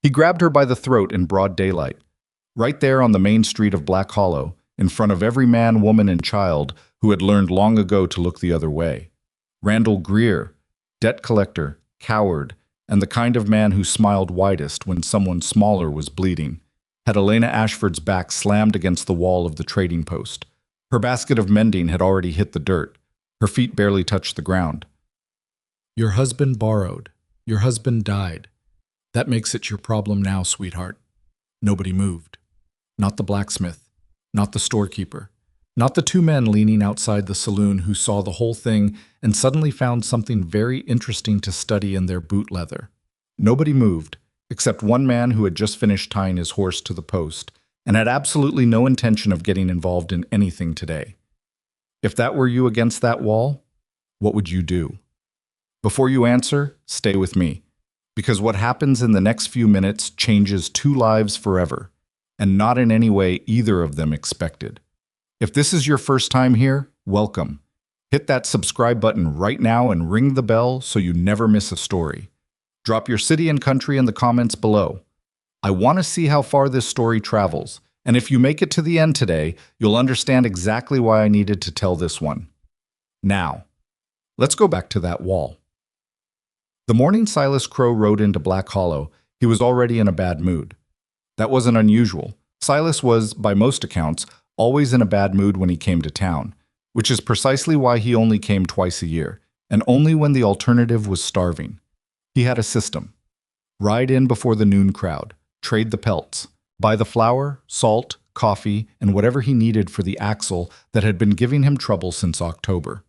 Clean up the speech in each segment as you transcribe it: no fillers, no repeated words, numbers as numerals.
He grabbed her by the throat in broad daylight, right there on the main street of Black Hollow, in front of every man, woman, and child who had learned long ago to look the other way. Randall Greer, debt collector, coward, and the kind of man who smiled widest when someone smaller was bleeding, had Elena Ashford's back slammed against the wall of the trading post. Her basket of mending had already hit the dirt. Her feet barely touched the ground. "Your husband borrowed. Your husband died. That makes it your problem now, sweetheart." Nobody moved. Not the blacksmith. Not the storekeeper. Not the two men leaning outside the saloon who saw the whole thing and suddenly found something very interesting to study in their boot leather. Nobody moved, except one man who had just finished tying his horse to the post and had absolutely no intention of getting involved in anything today. If that were you against that wall, what would you do? Before you answer, stay with me, because what happens in the next few minutes changes two lives forever, and not in any way either of them expected. If this is your first time here, welcome. Hit that subscribe button right now and ring the bell so you never miss a story. Drop your city and country in the comments below. I want to see how far this story travels, and if you make it to the end today, you'll understand exactly why I needed to tell this one. Now, let's go back to that wall. The morning Silas Crowe rode into Black Hollow, he was already in a bad mood. That wasn't unusual. Silas was, by most accounts, always in a bad mood when he came to town, which is precisely why he only came twice a year, and only when the alternative was starving. He had a system. Ride in before the noon crowd, trade the pelts, buy the flour, salt, coffee, and whatever he needed for the axle that had been giving him trouble since October.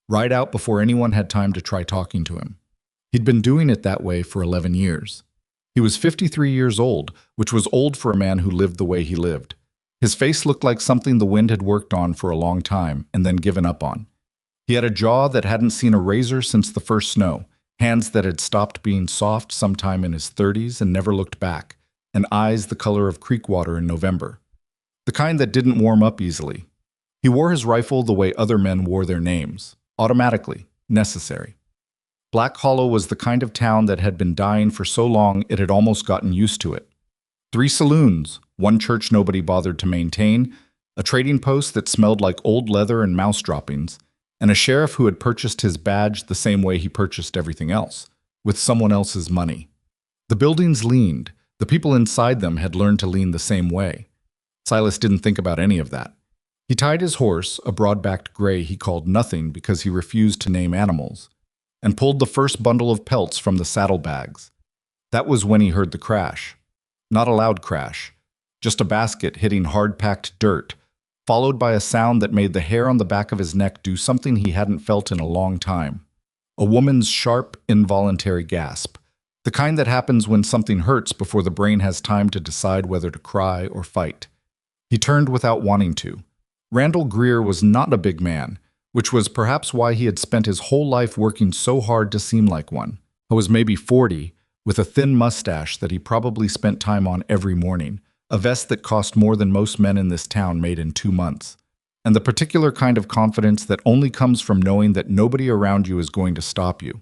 Ride out before anyone had time to try talking to him. He'd been doing it that way for 11 years. He was 53 years old, which was old for a man who lived the way he lived. His face looked like something the wind had worked on for a long time and then given up on. He had a jaw that hadn't seen a razor since the first snow, hands that had stopped being soft sometime in his 30s and never looked back, and eyes the color of creek water in November. The kind that didn't warm up easily. He wore his rifle the way other men wore their names, automatically, necessary. Black Hollow was the kind of town that had been dying for so long it had almost gotten used to it. 3 saloons, 1 church nobody bothered to maintain, a trading post that smelled like old leather and mouse droppings, and a sheriff who had purchased his badge the same way he purchased everything else, with someone else's money. The buildings leaned. The people inside them had learned to lean the same way. Silas didn't think about any of that. He tied his horse, a broad-backed gray he called Nothing because he refused to name animals, and pulled the first bundle of pelts from the saddlebags. That was when he heard the crash. Not a loud crash, just a basket hitting hard-packed dirt, followed by a sound that made the hair on the back of his neck do something he hadn't felt in a long time. A woman's sharp, involuntary gasp, the kind that happens when something hurts before the brain has time to decide whether to cry or fight. He turned without wanting to. Randall Greer was not a big man, which was perhaps why he had spent his whole life working so hard to seem like one. He was maybe 40, with a thin mustache that he probably spent time on every morning, a vest that cost more than most men in this town made in 2 months, and the particular kind of confidence that only comes from knowing that nobody around you is going to stop you.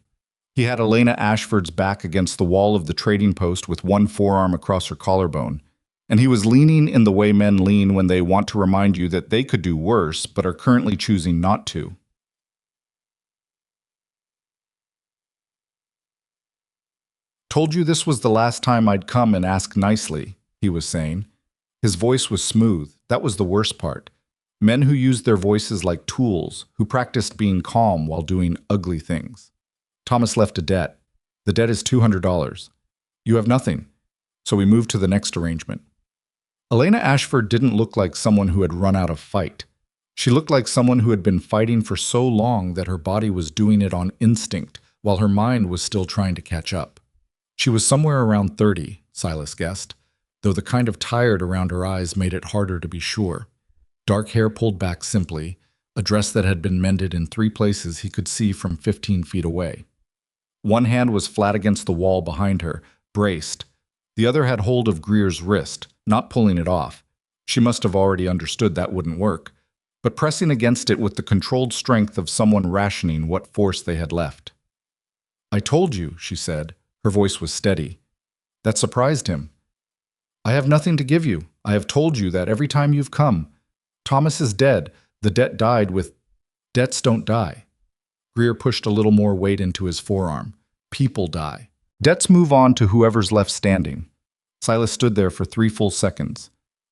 He had Elena Ashford's back against the wall of the trading post with one forearm across her collarbone, and he was leaning in the way men lean when they want to remind you that they could do worse but are currently choosing not to. "Told you this was the last time I'd come and ask nicely," he was saying. His voice was smooth. That was the worst part. Men who used their voices like tools, who practiced being calm while doing ugly things. "Thomas left a debt. The debt is $200. You have nothing." So we moved to the next arrangement. Elena Ashford didn't look like someone who had run out of fight. She looked like someone who had been fighting for so long that her body was doing it on instinct, while her mind was still trying to catch up. She was somewhere around 30, Silas guessed, though the kind of tired around her eyes made it harder to be sure. Dark hair pulled back simply, a dress that had been mended in 3 places he could see from 15 feet away. One hand was flat against the wall behind her, braced. The other had hold of Greer's wrist, not pulling it off. She must have already understood that wouldn't work, but pressing against it with the controlled strength of someone rationing what force they had left. "I told you," she said. Her voice was steady. That surprised him. I have nothing to give you. I have told you that every time you've come. Thomas is dead. The debt died with... Debts don't die. Greer pushed a little more weight into his forearm. People die. Debts move on to whoever's left standing. Silas stood there for 3 full seconds.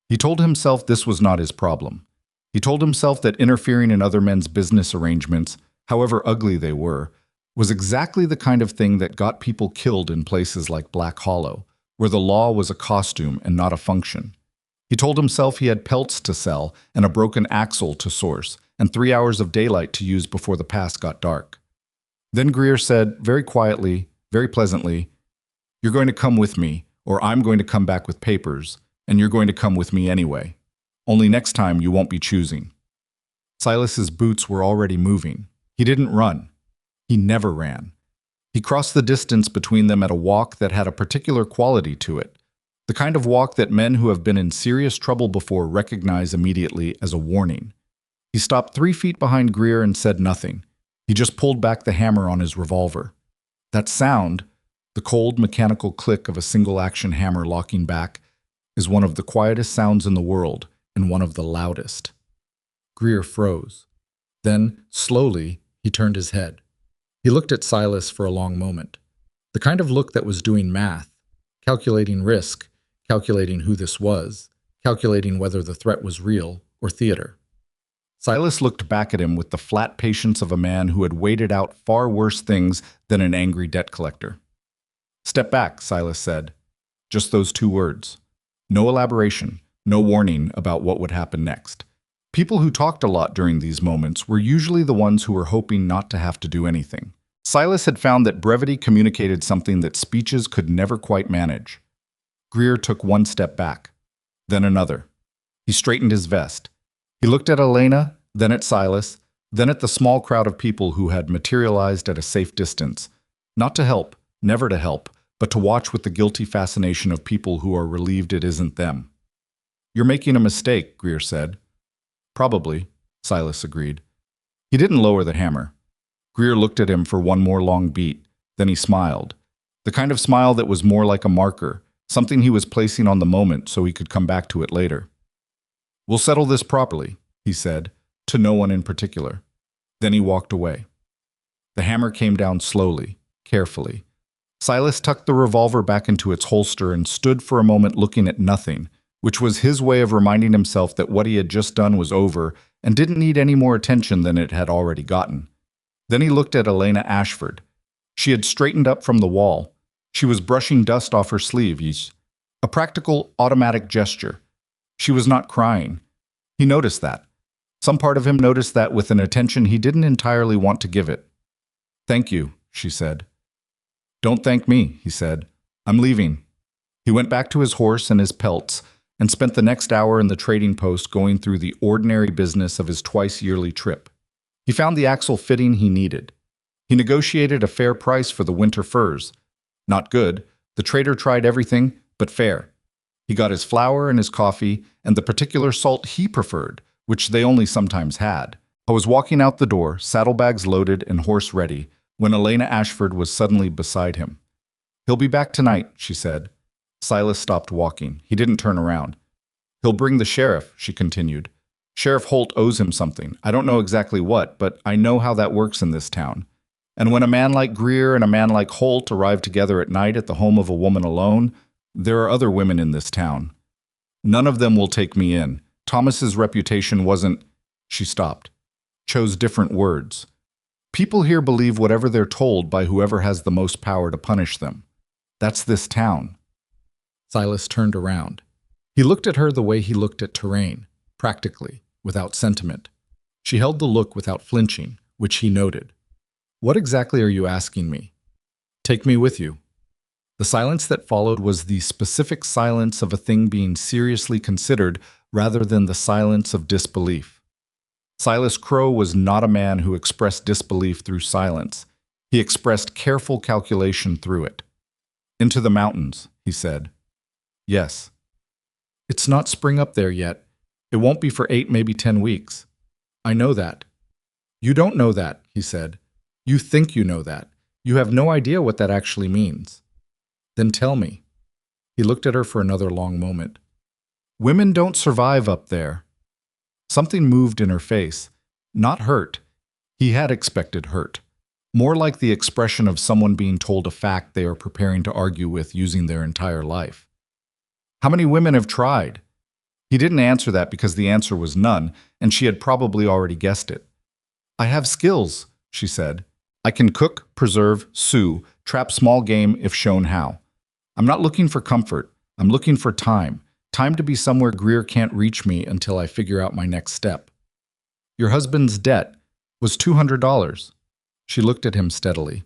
He told himself this was not his problem. He told himself that interfering in other men's business arrangements, however ugly they were, was exactly the kind of thing that got people killed in places like Black Hollow, where the law was a costume and not a function. He told himself he had pelts to sell and a broken axle to source and 3 hours of daylight to use before the pass got dark. Then Greer said, very quietly, very pleasantly, "You're going to come with me, or I'm going to come back with papers, and you're going to come with me anyway. Only next time you won't be choosing." Silas's boots were already moving. He didn't run. He never ran. He crossed the distance between them at a walk that had a particular quality to it, the kind of walk that men who have been in serious trouble before recognize immediately as a warning. He stopped 3 feet behind Greer and said nothing. He just pulled back the hammer on his revolver. That sound, the cold mechanical click of a single-action hammer locking back, is one of the quietest sounds in the world and one of the loudest. Greer froze. Then, slowly, he turned his head. He looked at Silas for a long moment. The kind of look that was doing math, calculating risk, calculating who this was, calculating whether the threat was real or theater. Silas looked back at him with the flat patience of a man who had waited out far worse things than an angry debt collector. "Step back," Silas said. Just those 2 words. No elaboration, no warning about what would happen next. People who talked a lot during these moments were usually the ones who were hoping not to have to do anything. Silas had found that brevity communicated something that speeches could never quite manage. Greer took 1 step back, then another. He straightened his vest. He looked at Elena, then at Silas, then at the small crowd of people who had materialized at a safe distance, not to help, never to help, but to watch with the guilty fascination of people who are relieved it isn't them. "You're making a mistake," Greer said. "Probably," Silas agreed. He didn't lower the hammer. Greer looked at him for 1 more long beat, then he smiled. The kind of smile that was more like a marker, something he was placing on the moment so he could come back to it later. "We'll settle this properly," he said, to no one in particular. Then he walked away. The hammer came down slowly, carefully. Silas tucked the revolver back into its holster and stood for a moment looking at nothing, which was his way of reminding himself that what he had just done was over and didn't need any more attention than it had already gotten. Then he looked at Elena Ashford. She had straightened up from the wall. She was brushing dust off her sleeves, a practical, automatic gesture. She was not crying. He noticed that. Some part of him noticed that with an attention he didn't entirely want to give it. "Thank you," she said. "Don't thank me," he said. "I'm leaving." He went back to his horse and his pelts and spent the next hour in the trading post going through the ordinary business of his twice-yearly trip. He found the axle fitting he needed. He negotiated a fair price for the winter furs. Not good. The trader tried everything, but fair. He got his flour and his coffee and the particular salt he preferred, which they only sometimes had. I was walking out the door, saddlebags loaded and horse ready, when Elena Ashford was suddenly beside him. "He'll be back tonight," she said. Silas stopped walking. He didn't turn around. "He'll bring the sheriff," she continued. "Sheriff Holt owes him something. I don't know exactly what, but I know how that works in this town. And when a man like Greer and a man like Holt arrive together at night at the home of a woman alone, there are other women in this town. None of them will take me in. Thomas's reputation wasn't..." She stopped, chose different words. "People here believe whatever they're told by whoever has the most power to punish them. That's this town." Silas turned around. He looked at her the way he looked at terrain, practically, without sentiment. She held the look without flinching, which he noted. "What exactly are you asking me?" "Take me with you." The silence that followed was the specific silence of a thing being seriously considered rather than the silence of disbelief. Silas Crowe was not a man who expressed disbelief through silence. He expressed careful calculation through it. "Into the mountains," he said. "Yes." "It's not spring up there yet. It won't be for 8, maybe 10 weeks. I know that." "You don't know that," he said. "You think you know that. You have no idea what that actually means." "Then tell me." He looked at her for another long moment. Women don't survive up there. Something moved in her face. Not hurt. He had expected hurt. More like the expression of someone being told a fact they are preparing to argue with using their entire life. How many women have tried? He didn't answer that because the answer was none, and she had probably already guessed it. I have skills, she said. I can cook, preserve, sew, trap small game if shown how. I'm not looking for comfort. I'm looking for time. Time to be somewhere Greer can't reach me until I figure out my next step. Your husband's debt was $200. She looked at him steadily.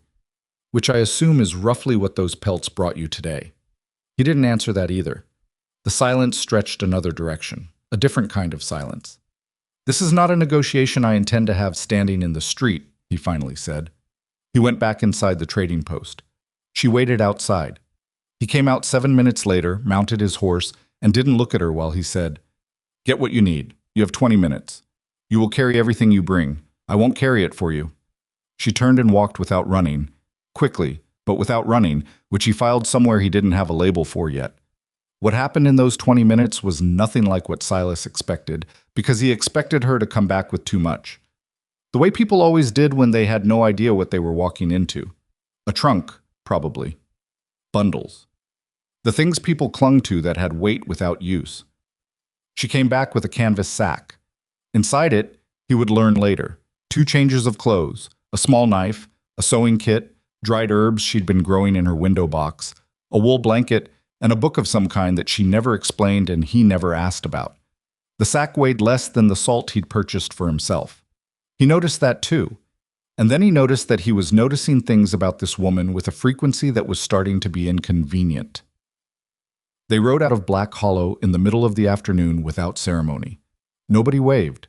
Which I assume is roughly what those pelts brought you today. He didn't answer that either. The silence stretched another direction, a different kind of silence. This is not a negotiation I intend to have standing in the street, he finally said. He went back inside the trading post. She waited outside. He came out 7 minutes later, mounted his horse, and didn't look at her while he said, Get what you need. You have 20 minutes. You will carry everything you bring. I won't carry it for you. She turned and walked without running, quickly, but without running, which he filed somewhere he didn't have a label for yet. What happened in those 20 minutes was nothing like what Silas expected, because he expected her to come back with too much. The way people always did when they had no idea what they were walking into. A trunk, probably. Bundles. The things people clung to that had weight without use. She came back with a canvas sack. Inside it, he would learn later, 2 changes of clothes, a small knife, a sewing kit, dried herbs she'd been growing in her window box, a wool blanket, and a book of some kind that she never explained and he never asked about. The sack weighed less than the salt he'd purchased for himself. He noticed that too. And then he noticed that he was noticing things about this woman with a frequency that was starting to be inconvenient. They rode out of Black Hollow in the middle of the afternoon without ceremony. Nobody waved.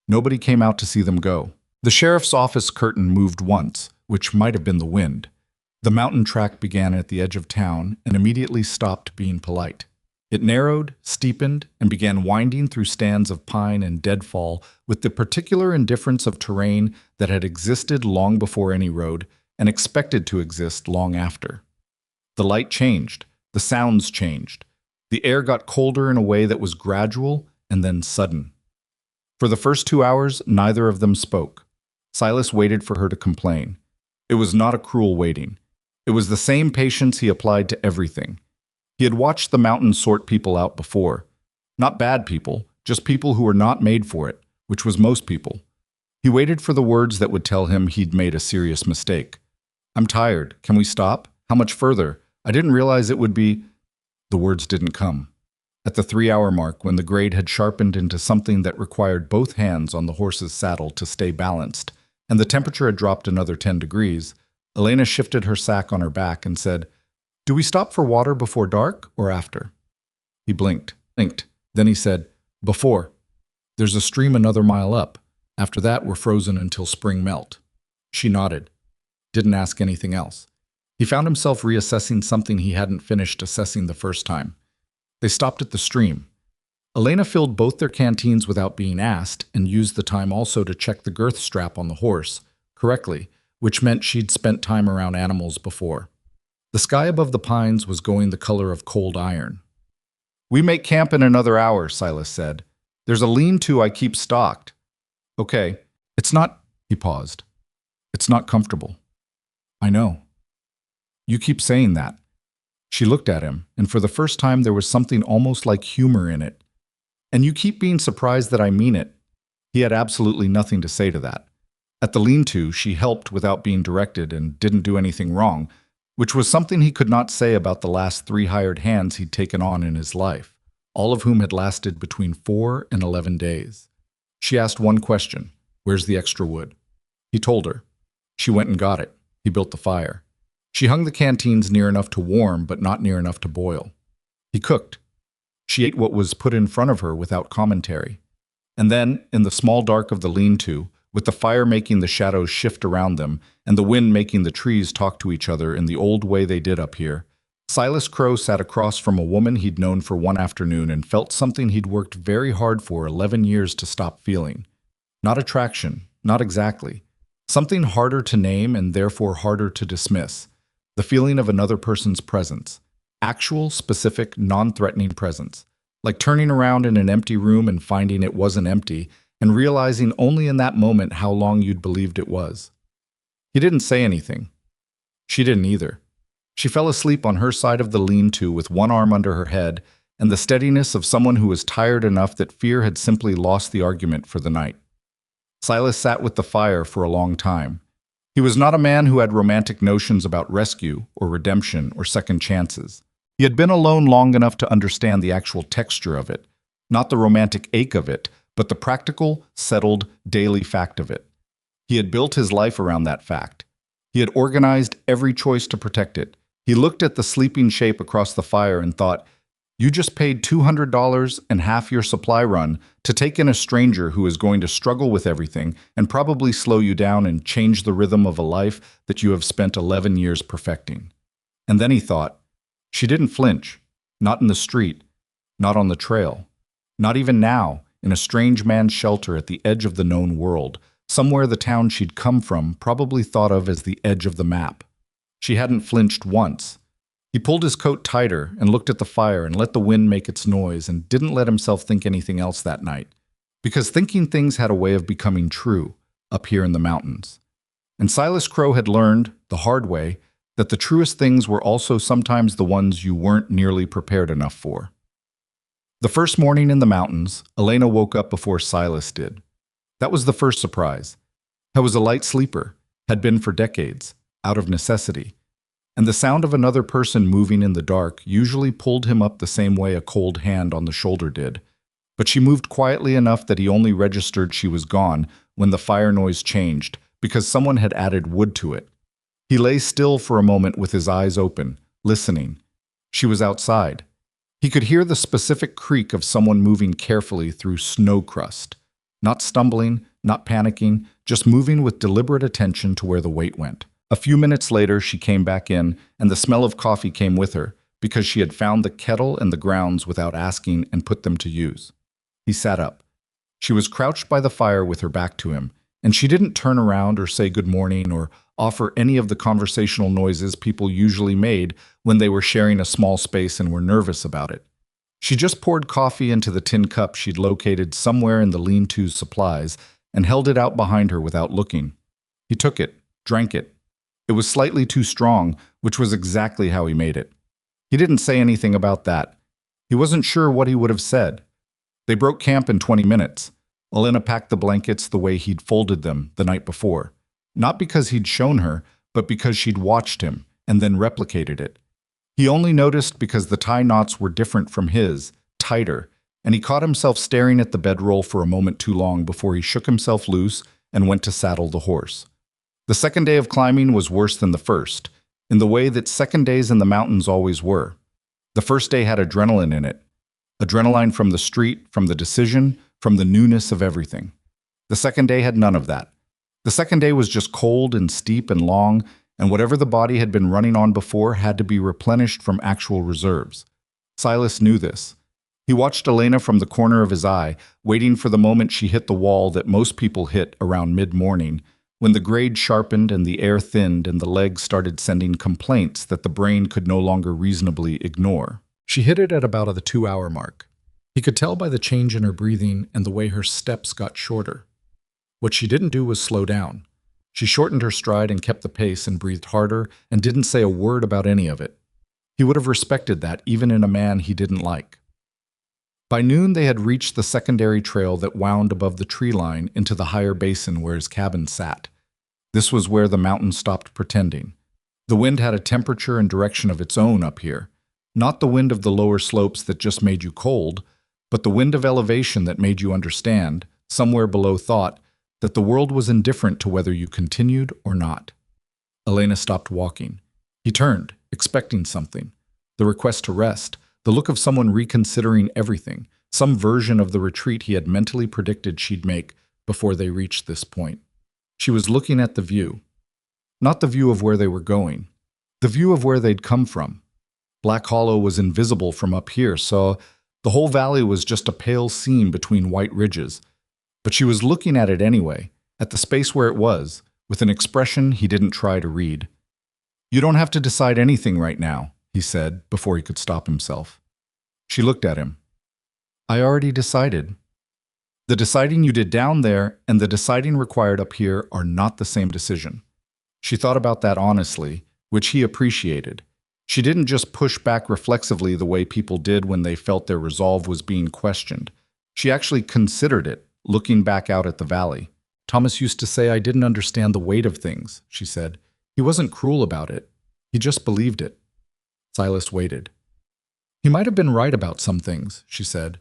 Nobody came out to see them go. The sheriff's office curtain moved once, which might have been the wind. The mountain track began at the edge of town and immediately stopped being polite. It narrowed, steepened, and began winding through stands of pine and deadfall with the particular indifference of terrain that had existed long before any road and expected to exist long after. The light changed. The sounds changed. The air got colder in a way that was gradual and then sudden. For the first 2 hours, neither of them spoke. Silas waited for her to complain. It was not a cruel waiting. It was the same patience he applied to everything. He had watched the mountain sort people out before. Not bad people, just people who were not made for it, which was most people. He waited for the words that would tell him he'd made a serious mistake. I'm tired. Can we stop? How much further? I didn't realize it would be... The words didn't come. At the 3-hour mark, when the grade had sharpened into something that required both hands on the horse's saddle to stay balanced, and the temperature had dropped another 10 degrees, Elena shifted her sack on her back and said, Do we stop for water before dark or after? He blinked. Then he said, Before. There's a stream another mile up. After that, we're frozen until spring melt. She nodded. Didn't ask anything else. He found himself reassessing something he hadn't finished assessing the first time. They stopped at the stream. Elena filled both their canteens without being asked and used the time also to check the girth strap on the horse, correctly, which meant she'd spent time around animals before. The sky above the pines was going the color of cold iron. We make camp in another hour, Silas said. There's a lean-to I keep stocked. Okay, it's not... He paused. It's not comfortable. I know. You keep saying that. She looked at him, and for the first time there was something almost like humor in it. And you keep being surprised that I mean it. He had absolutely nothing to say to that. At the lean-to, she helped without being directed and didn't do anything wrong, which was something he could not say about the last 3 hired hands he'd taken on in his life, all of whom had lasted between 4 and 11 days. She asked one question, Where's the extra wood? He told her. She went and got it. He built the fire. She hung the canteens near enough to warm, but not near enough to boil. He cooked. She ate what was put in front of her without commentary. And then, in the small dark of the lean-to, with the fire making the shadows shift around them and the wind making the trees talk to each other in the old way they did up here, Silas Crowe sat across from a woman he'd known for one afternoon and felt something he'd worked very hard for 11 years to stop feeling. Not attraction, not exactly. Something harder to name and therefore harder to dismiss. The feeling of another person's presence. Actual, specific, non-threatening presence. Like turning around in an empty room and finding it wasn't empty, and realizing only in that moment how long you'd believed it was. He didn't say anything. She didn't either. She fell asleep on her side of the lean-to with one arm under her head and the steadiness of someone who was tired enough that fear had simply lost the argument for the night. Silas sat with the fire for a long time. He was not a man who had romantic notions about rescue or redemption or second chances. He had been alone long enough to understand the actual texture of it, not the romantic ache of it, but the practical, settled, daily fact of it. He had built his life around that fact. He had organized every choice to protect it. He looked at the sleeping shape across the fire and thought, you just paid $200 and half your supply run to take in a stranger who is going to struggle with everything and probably slow you down and change the rhythm of a life that you have spent 11 years perfecting. And then he thought, she didn't flinch, not in the street, not on the trail, not even now, in a strange man's shelter at the edge of the known world, somewhere the town she'd come from probably thought of as the edge of the map. She hadn't flinched once. He pulled his coat tighter and looked at the fire and let the wind make its noise and didn't let himself think anything else that night, because thinking things had a way of becoming true up here in the mountains. And Silas Crowe had learned, the hard way, that the truest things were also sometimes the ones you weren't nearly prepared enough for. The first morning in the mountains, Elena woke up before Silas did. That was the first surprise. I was a light sleeper, had been for decades, out of necessity. And the sound of another person moving in the dark usually pulled him up the same way a cold hand on the shoulder did. But she moved quietly enough that he only registered she was gone when the fire noise changed, because someone had added wood to it. He lay still for a moment with his eyes open, listening. She was outside. He could hear the specific creak of someone moving carefully through snow crust. Not stumbling, not panicking, just moving with deliberate attention to where the weight went. A few minutes later, she came back in, and the smell of coffee came with her, because she had found the kettle and the grounds without asking and put them to use. He sat up. She was crouched by the fire with her back to him, and she didn't turn around or say good morning or offer any of the conversational noises people usually made when they were sharing a small space and were nervous about it. She just poured coffee into the tin cup she'd located somewhere in the lean-to's supplies and held it out behind her without looking. He took it, drank it. It was slightly too strong, which was exactly how he made it. He didn't say anything about that. He wasn't sure what he would have said. They broke camp in 20 minutes. Elena packed the blankets the way he'd folded them the night before. Not because he'd shown her, but because she'd watched him and then replicated it. He only noticed because the tie knots were different from his, tighter, and he caught himself staring at the bedroll for a moment too long before he shook himself loose and went to saddle the horse. The second day of climbing was worse than the first, in the way that second days in the mountains always were. The first day had adrenaline in it. Adrenaline from the street, from the decision, from the newness of everything. The second day had none of that. The second day was just cold and steep and long, and whatever the body had been running on before had to be replenished from actual reserves. Silas knew this. He watched Elena from the corner of his eye, waiting for the moment she hit the wall that most people hit around mid-morning, when the grade sharpened and the air thinned and the legs started sending complaints that the brain could no longer reasonably ignore. She hit it at about the 2-hour mark. He could tell by the change in her breathing and the way her steps got shorter. What she didn't do was slow down. She shortened her stride and kept the pace and breathed harder and didn't say a word about any of it. He would have respected that even in a man he didn't like. By noon, they had reached the secondary trail that wound above the tree line into the higher basin where his cabin sat. This was where the mountain stopped pretending. The wind had a temperature and direction of its own up here. Not the wind of the lower slopes that just made you cold, but the wind of elevation that made you understand, somewhere below thought, that the world was indifferent to whether you continued or not. Elena stopped walking. He turned, expecting something. The request to rest, the look of someone reconsidering everything, some version of the retreat he had mentally predicted she'd make before they reached this point. She was looking at the view. Not the view of where they were going. The view of where they'd come from. Black Hollow was invisible from up here, so the whole valley was just a pale seam between white ridges. But she was looking at it anyway, at the space where it was, with an expression he didn't try to read. "You don't have to decide anything right now," he said before he could stop himself. She looked at him. I already decided. The deciding you did down there and the deciding required up here are not the same decision. She thought about that honestly, which he appreciated. She didn't just push back reflexively the way people did when they felt their resolve was being questioned. She actually considered it, looking back out at the valley. Thomas used to say I didn't understand the weight of things, she said. He wasn't cruel about it. He just believed it. Silas waited. He might have been right about some things, she said.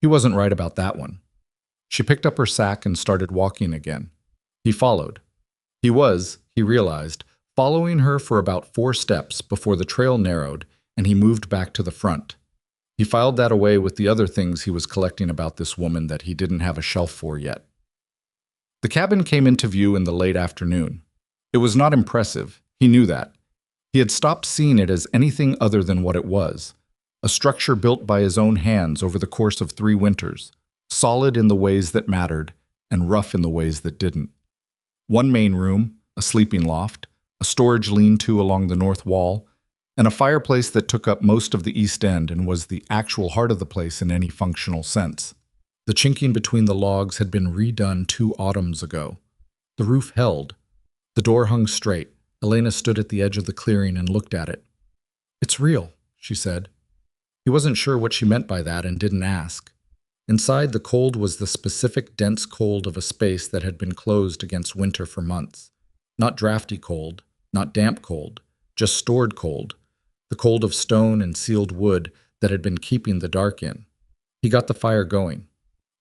He wasn't right about that one. She picked up her sack and started walking again. He followed. He realized, following her for about 4 steps before the trail narrowed and he moved back to the front. He filed that away with the other things he was collecting about this woman that he didn't have a shelf for yet. The cabin came into view in the late afternoon. It was not impressive. He knew that. He had stopped seeing it as anything other than what it was, a structure built by his own hands over the course of 3 winters, solid in the ways that mattered and rough in the ways that didn't. One main room, a sleeping loft, a storage lean-to along the north wall, and a fireplace that took up most of the east end and was the actual heart of the place in any functional sense. The chinking between the logs had been redone 2 autumns ago. The roof held. The door hung straight. Elena stood at the edge of the clearing and looked at it. It's real, she said. He wasn't sure what she meant by that and didn't ask. Inside, the cold was the specific dense cold of a space that had been closed against winter for months. Not drafty cold, not damp cold, just stored cold, the cold of stone and sealed wood that had been keeping the dark in. He got the fire going.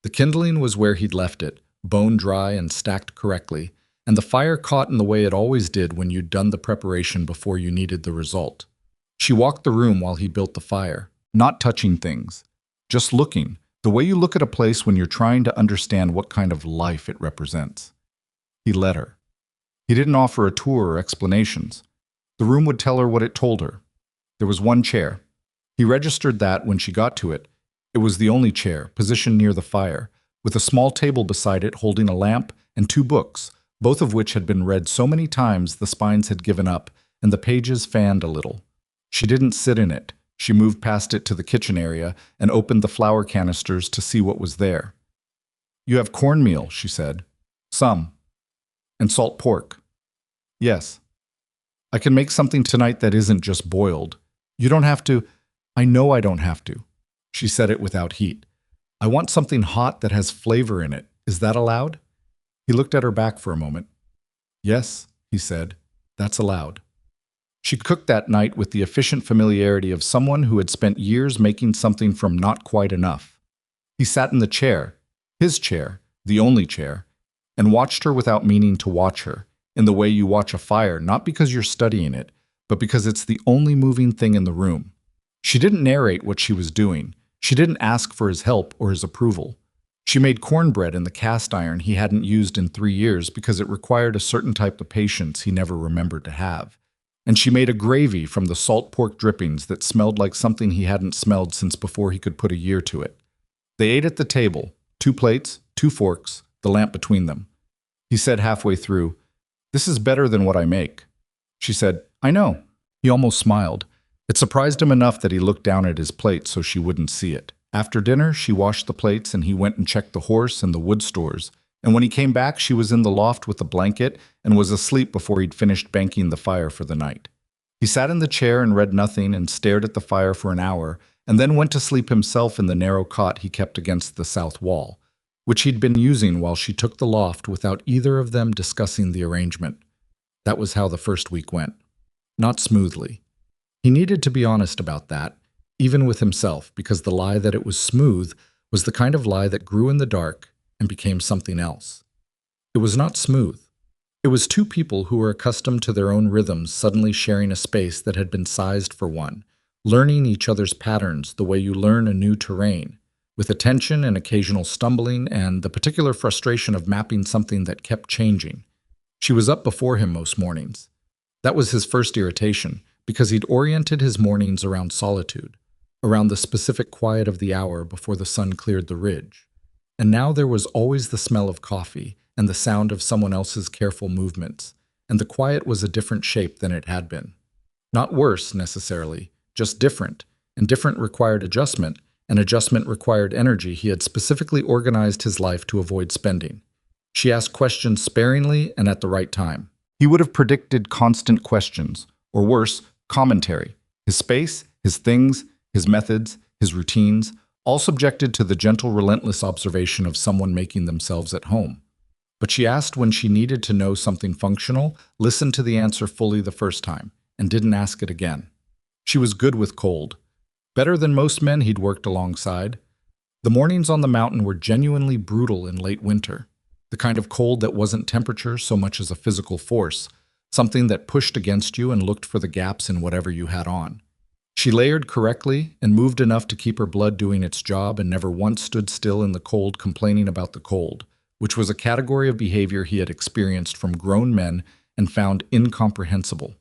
The kindling was where he'd left it, bone dry and stacked correctly, and the fire caught in the way it always did when you'd done the preparation before you needed the result. She walked the room while he built the fire, not touching things, just looking, the way you look at a place when you're trying to understand what kind of life it represents. He let her. He didn't offer a tour or explanations. The room would tell her what it told her. There was one chair. He registered that when she got to it. It was the only chair, positioned near the fire, with a small table beside it holding a lamp and 2 books, both of which had been read so many times the spines had given up and the pages fanned a little. She didn't sit in it. She moved past it to the kitchen area and opened the flour canisters to see what was there. You have cornmeal, she said. Some. And salt pork. Yes. I can make something tonight that isn't just boiled. You don't have to. I know I don't have to. She said it without heat. I want something hot that has flavor in it. Is that allowed? He looked at her back for a moment. Yes, he said. That's allowed. She cooked that night with the efficient familiarity of someone who had spent years making something from not quite enough. He sat in the chair, his chair, the only chair, and watched her without meaning to watch her, in the way you watch a fire, not because you're studying it, but because it's the only moving thing in the room. She didn't narrate what she was doing. She didn't ask for his help or his approval. She made cornbread in the cast iron he hadn't used in 3 years because it required a certain type of patience he never remembered to have. And she made a gravy from the salt pork drippings that smelled like something he hadn't smelled since before he could put a year to it. They ate at the table, 2 plates, 2 forks, the lamp between them. He said halfway through, "This is better than what I make." She said, "I know." He almost smiled. It surprised him enough that he looked down at his plate so she wouldn't see it. After dinner, she washed the plates and he went and checked the horse and the wood stores. And when he came back, she was in the loft with a blanket and was asleep before he'd finished banking the fire for the night. He sat in the chair and read nothing and stared at the fire for an hour, and then went to sleep himself in the narrow cot he kept against the south wall, which he'd been using while she took the loft without either of them discussing the arrangement. That was how the first week went. Not smoothly. He needed to be honest about that, even with himself, because the lie that it was smooth was the kind of lie that grew in the dark and became something else. It was not smooth. It was 2 people who were accustomed to their own rhythms suddenly sharing a space that had been sized for one, learning each other's patterns the way you learn a new terrain, with attention and occasional stumbling and the particular frustration of mapping something that kept changing. She was up before him most mornings. That was his first irritation, because he'd oriented his mornings around solitude, around the specific quiet of the hour before the sun cleared the ridge. And now there was always the smell of coffee and the sound of someone else's careful movements, and the quiet was a different shape than it had been. Not worse, necessarily, just different, and different required adjustment, and adjustment required energy. He had specifically organized his life to avoid spending. She asked questions sparingly and at the right time. He would have predicted constant questions, or worse, commentary. His space, his things, his methods, his routines, all subjected to the gentle, relentless observation of someone making themselves at home. But she asked when she needed to know something functional, listened to the answer fully the first time, and didn't ask it again. She was good with cold. Better than most men he'd worked alongside. The mornings on the mountain were genuinely brutal in late winter. The kind of cold that wasn't temperature so much as a physical force, something that pushed against you and looked for the gaps in whatever you had on. She layered correctly and moved enough to keep her blood doing its job and never once stood still in the cold complaining about the cold, which was a category of behavior he had experienced from grown men and found incomprehensible.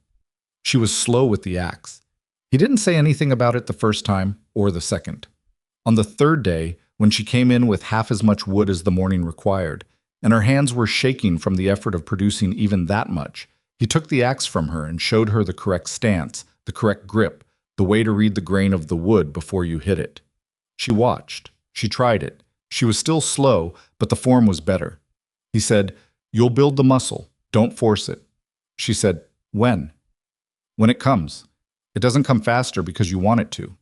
She was slow with the axe. He didn't say anything about it the first time or the second. On the third day, when she came in with half as much wood as the morning required, and her hands were shaking from the effort of producing even that much, he took the axe from her and showed her the correct stance, the correct grip, the way to read the grain of the wood before you hit it. She watched. She tried it. She was still slow, but the form was better. He said, "You'll build the muscle. Don't force it." She said, "When?" "When it comes. It doesn't come faster because you want it to."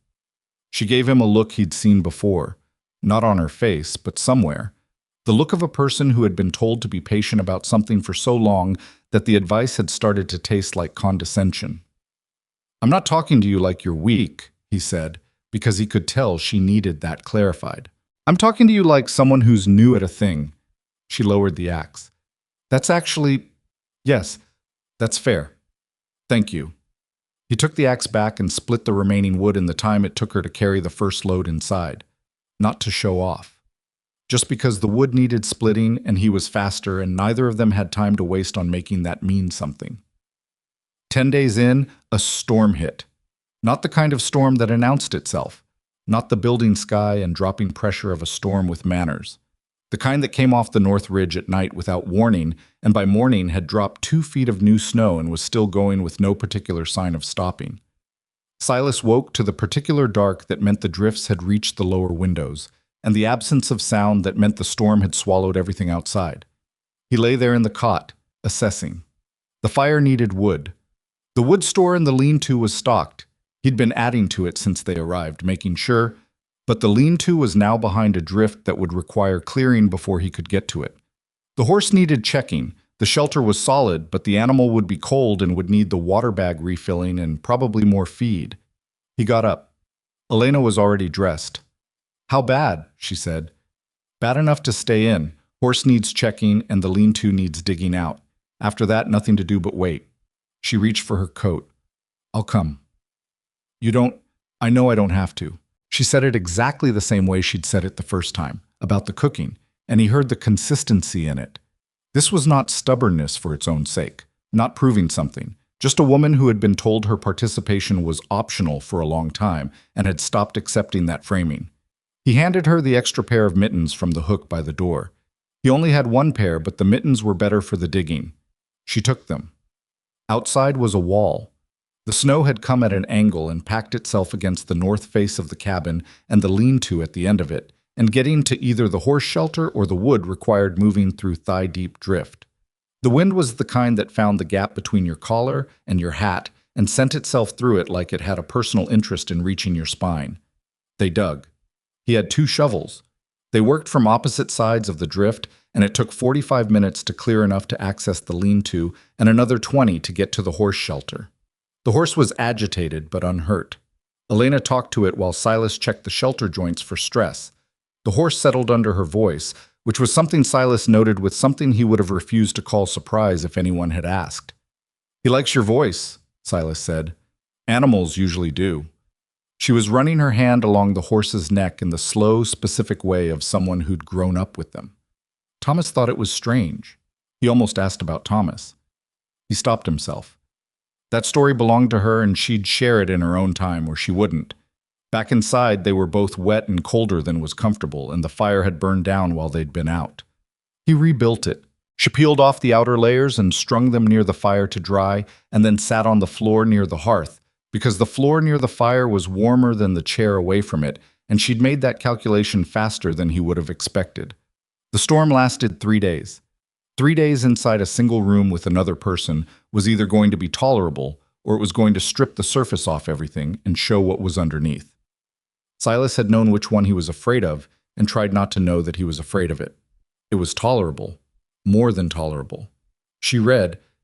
She gave him a look he'd seen before, not on her face, but somewhere. The look of a person who had been told to be patient about something for so long that the advice had started to taste like condescension. "I'm not talking to you like you're weak," he said, because he could tell she needed that clarified. "I'm talking to you like someone who's new at a thing." She lowered the axe. "That's actually... yes, that's fair. Thank you." He took the axe back and split the remaining wood in the time it took her to carry the first load inside. Not to show off. Just because the wood needed splitting and he was faster and neither of them had time to waste on making that mean something. 10 days in, a storm hit. Not the kind of storm that announced itself. Not the building sky and dropping pressure of a storm with manners. The kind that came off the North Ridge at night without warning, and by morning had dropped 2 feet of new snow and was still going with no particular sign of stopping. Silas woke to the particular dark that meant the drifts had reached the lower windows, and the absence of sound that meant the storm had swallowed everything outside. He lay there in the cot, assessing. The fire needed wood. The wood store in the lean-to was stocked. He'd been adding to it since they arrived, making sure, but the lean-to was now behind a drift that would require clearing before he could get to it. The horse needed checking. The shelter was solid, but the animal would be cold and would need the water bag refilling and probably more feed. He got up. Elena was already dressed. "How bad?" she said. "Bad enough to stay in. Horse needs checking and the lean-to needs digging out. After that, nothing to do but wait." She reached for her coat. "I'll come." "You don't... I know I don't have to." She said it exactly the same way she'd said it the first time, about the cooking, and he heard the consistency in it. This was not stubbornness for its own sake, not proving something, just a woman who had been told her participation was optional for a long time and had stopped accepting that framing. He handed her the extra pair of mittens from the hook by the door. He only had one pair, but the mittens were better for the digging. She took them. Outside was a wall. The snow had come at an angle and packed itself against the north face of the cabin and the lean-to at the end of it, and getting to either the horse shelter or the wood required moving through thigh-deep drift. The wind was the kind that found the gap between your collar and your hat and sent itself through it like it had a personal interest in reaching your spine. They dug. He had 2 shovels. They worked from opposite sides of the drift, and it took 45 minutes to clear enough to access the lean-to and another 20 to get to the horse shelter. The horse was agitated but unhurt. Elena talked to it while Silas checked the shelter joints for stress. The horse settled under her voice, which was something Silas noted with something he would have refused to call surprise if anyone had asked. "He likes your voice," Silas said. "Animals usually do." She was running her hand along the horse's neck in the slow, specific way of someone who'd grown up with them. Thomas thought it was strange. He almost asked about Thomas. He stopped himself. That story belonged to her and she'd share it in her own time or she wouldn't. Back inside, they were both wet and colder than was comfortable, and the fire had burned down while they'd been out. He rebuilt it. She peeled off the outer layers and strung them near the fire to dry, and then sat on the floor near the hearth, because the floor near the fire was warmer than the chair away from it, and she'd made that calculation faster than he would have expected. The storm lasted 3 days. 3 days inside a single room with another person was either going to be tolerable or it was going to strip the surface off everything and show what was underneath. Silas had known which one he was afraid of and tried not to know that he was afraid of it. It was tolerable, more than tolerable.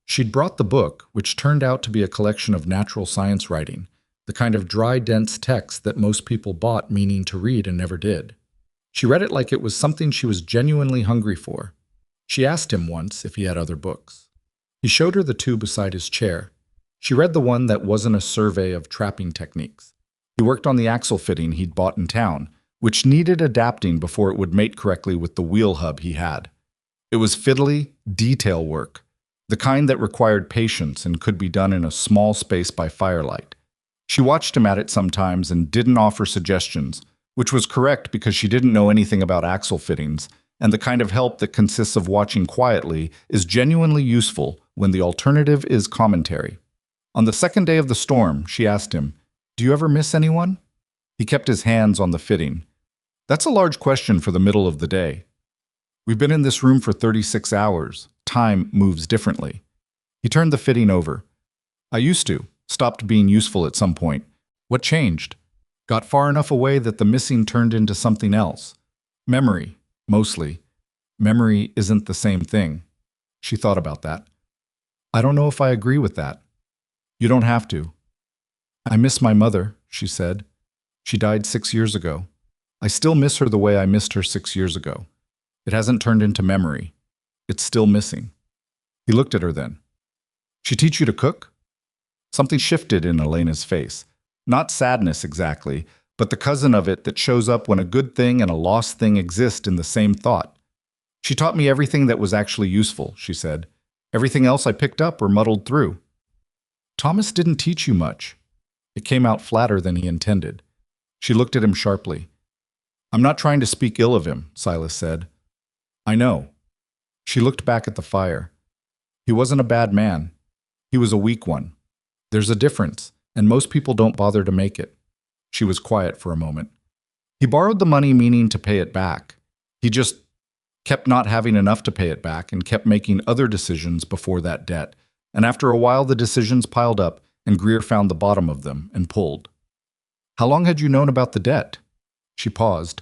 She'd brought the book, which turned out to be a collection of natural science writing, the kind of dry, dense text that most people bought meaning to read and never did. She read it like it was something she was genuinely hungry for. She asked him once if he had other books. He showed her the two beside his chair. She read the one that wasn't a survey of trapping techniques. He worked on the axle fitting he'd bought in town, which needed adapting before it would mate correctly with the wheel hub he had. It was fiddly, detail work, the kind that required patience and could be done in a small space by firelight. She watched him at it sometimes and didn't offer suggestions, which was correct because she didn't know anything about axle fittings, and the kind of help that consists of watching quietly is genuinely useful when the alternative is commentary. On the second day of the storm, she asked him, "Do you ever miss anyone?" He kept his hands on the fitting. "That's a large question for the middle of the day. We've been in this room for 36 hours. Time moves differently." He turned the fitting over. "I used to. Stopped being useful at some point. What changed? Got far enough away that the missing turned into something else. Memory, mostly. Memory isn't the same thing." She thought about that. "I don't know if I agree with that." "You don't have to." "I miss my mother," she said. "She died 6 years ago. I still miss her the way I missed her 6 years ago. It hasn't turned into memory. It's still missing." He looked at her then. "She teach you to cook?" Something shifted in Elena's face. Not sadness exactly, but the cousin of it that shows up when a good thing and a lost thing exist in the same thought. "She taught me everything that was actually useful," she said. "Everything else I picked up or muddled through." "Thomas didn't teach you much." It came out flatter than he intended. She looked at him sharply. "I'm not trying to speak ill of him," Silas said. "I know." She looked back at the fire. "He wasn't a bad man. He was a weak one. There's a difference, and most people don't bother to make it." She was quiet for a moment. "He borrowed the money meaning to pay it back. He just kept not having enough to pay it back and kept making other decisions before that debt. And after a while the decisions piled up and Greer found the bottom of them and pulled." "How long had you known about the debt?" She paused.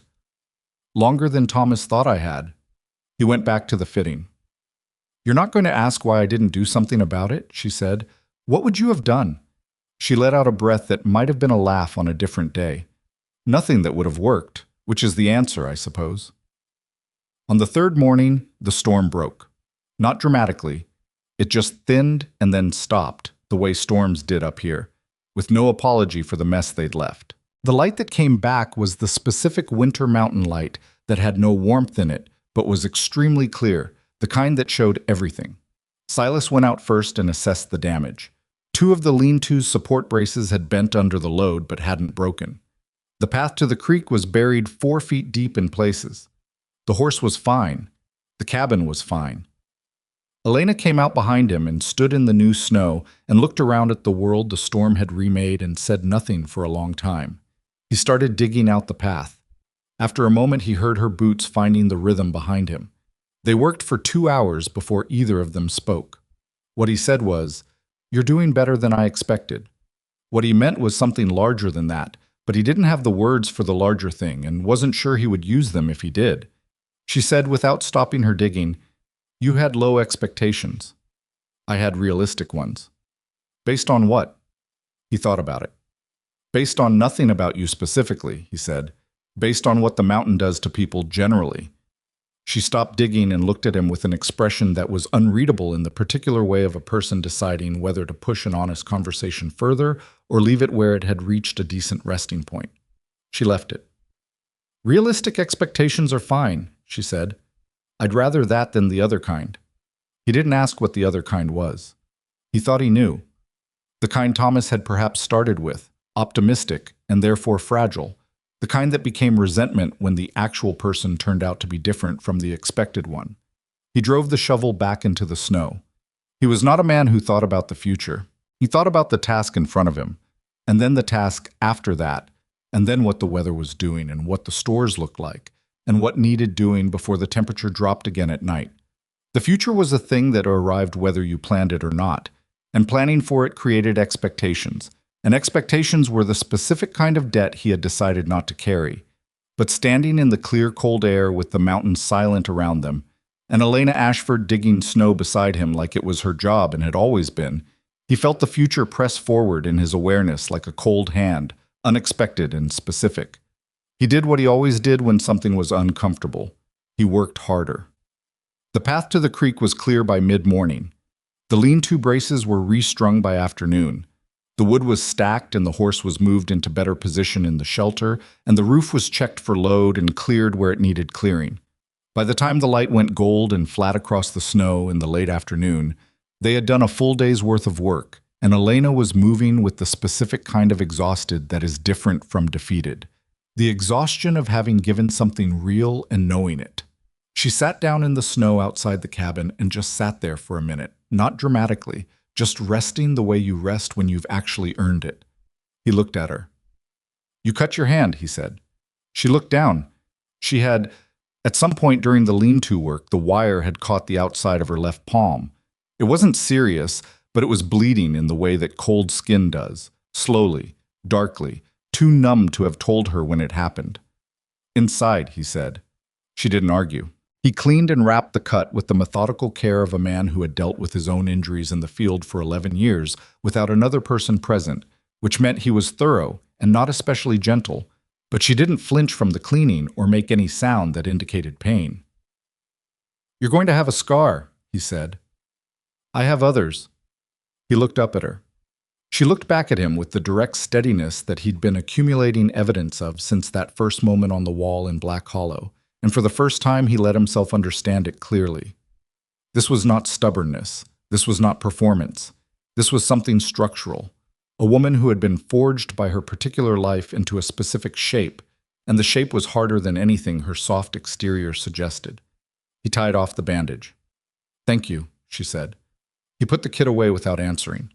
"Longer than Thomas thought I had." He went back to the fitting. "You're not going to ask why I didn't do something about it?" she said. "What would you have done?" She let out a breath that might have been a laugh on a different day. "Nothing that would have worked, which is the answer, I suppose." On the third morning, the storm broke. Not dramatically. It just thinned and then stopped, the way storms did up here, with no apology for the mess they'd left. The light that came back was the specific winter mountain light that had no warmth in it, but was extremely clear, the kind that showed everything. Silas went out first and assessed the damage. 2 of the lean-to's support braces had bent under the load but hadn't broken. The path to the creek was buried 4 feet deep in places. The horse was fine. The cabin was fine. Elena came out behind him and stood in the new snow and looked around at the world the storm had remade and said nothing for a long time. He started digging out the path. After a moment he heard her boots finding the rhythm behind him. They worked for 2 hours before either of them spoke. What he said was, "You're doing better than I expected." What he meant was something larger than that, but he didn't have the words for the larger thing and wasn't sure he would use them if he did. She said without stopping her digging, "You had low expectations. I had realistic ones." "Based on what?" He thought about it. "Based on nothing about you specifically," he said. "Based on what the mountain does to people generally." She stopped digging and looked at him with an expression that was unreadable in the particular way of a person deciding whether to push an honest conversation further or leave it where it had reached a decent resting point. She left it. "Realistic expectations are fine," she said. "I'd rather that than the other kind." He didn't ask what the other kind was. He thought he knew. The kind Thomas had perhaps started with, optimistic and therefore fragile. The kind that became resentment when the actual person turned out to be different from the expected one. He drove the shovel back into the snow. He was not a man who thought about the future. He thought about the task in front of him. and then the task after that, and then what the weather was doing and what the stores looked like, and what needed doing before the temperature dropped again at night. The future was a thing that arrived whether you planned it or not, and planning for it created expectations, and expectations were the specific kind of debt he had decided not to carry. But standing in the clear, cold air with the mountains silent around them, and Elena Ashford digging snow beside him like it was her job and had always been, he felt the future press forward in his awareness like a cold hand, unexpected and specific. He did what he always did when something was uncomfortable. He worked harder. The path to the creek was clear by mid-morning. The lean-to braces were restrung by afternoon. The wood was stacked and the horse was moved into better position in the shelter, and the roof was checked for load and cleared where it needed clearing. By the time the light went gold and flat across the snow in the late afternoon, they had done a full day's worth of work, and Elena was moving with the specific kind of exhausted that is different from defeated. The exhaustion of having given something real and knowing it. She sat down in the snow outside the cabin and just sat there for a minute, not dramatically, just resting the way you rest when you've actually earned it. He looked at her. "You cut your hand," he said. She looked down. She had, at some point during the lean-to work, the wire had caught the outside of her left palm. It wasn't serious, but it was bleeding in the way that cold skin does, slowly, darkly, too numb to have told her when it happened. "Inside," he said. She didn't argue. He cleaned and wrapped the cut with the methodical care of a man who had dealt with his own injuries in the field for 11 years without another person present, which meant he was thorough and not especially gentle, but she didn't flinch from the cleaning or make any sound that indicated pain. "You're going to have a scar," he said. "I have others." He looked up at her. She looked back at him with the direct steadiness that he'd been accumulating evidence of since that first moment on the wall in Black Hollow. And for the first time, he let himself understand it clearly. This was not stubbornness. This was not performance. This was something structural. A woman who had been forged by her particular life into a specific shape, and the shape was harder than anything her soft exterior suggested. He tied off the bandage. "Thank you," she said. He put the kit away without answering.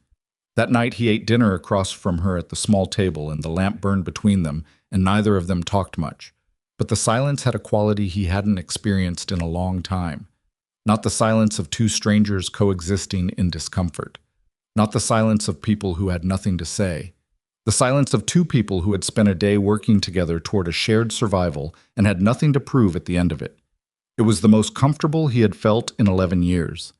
That night he ate dinner across from her at the small table, and the lamp burned between them, and neither of them talked much. But the silence had a quality he hadn't experienced in a long time. Not the silence of two strangers coexisting in discomfort. Not the silence of people who had nothing to say. The silence of two people who had spent a day working together toward a shared survival and had nothing to prove at the end of it. It was the most comfortable he had felt in 11 years.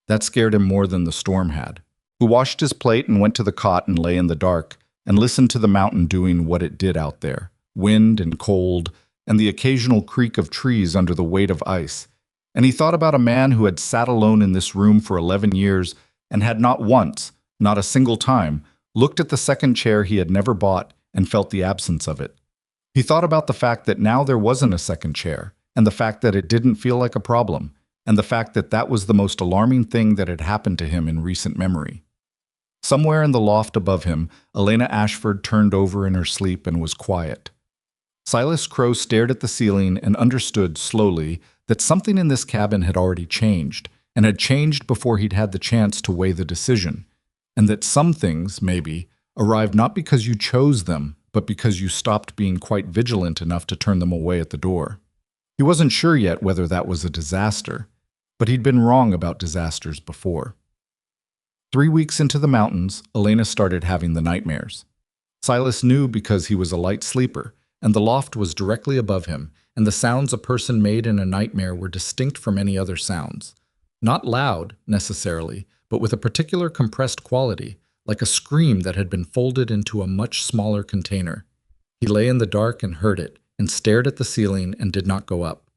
That scared him more than the storm had. He washed his plate and went to the cot and lay in the dark and listened to the mountain doing what it did out there. Wind and cold, and the occasional creak of trees under the weight of ice. And he thought about a man who had sat alone in this room for 11 years and had not once, not a single time, looked at the second chair he had never bought and felt the absence of it. He thought about the fact that now there wasn't a second chair, and the fact that it didn't feel like a problem, and the fact that that was the most alarming thing that had happened to him in recent memory. Somewhere in the loft above him, Elena Ashford turned over in her sleep and was quiet. Silas Crowe stared at the ceiling and understood slowly that something in this cabin had already changed, and had changed before he'd had the chance to weigh the decision, and that some things, maybe, arrived not because you chose them, but because you stopped being quite vigilant enough to turn them away at the door. He wasn't sure yet whether that was a disaster, but he'd been wrong about disasters before. 3 weeks into the mountains, Elena started having the nightmares. Silas knew because he was a light sleeper, and the loft was directly above him, and the sounds a person made in a nightmare were distinct from any other sounds. Not loud, necessarily, but with a particular compressed quality, like a scream that had been folded into a much smaller container. He lay in the dark and heard it, and stared at the ceiling and did not go up.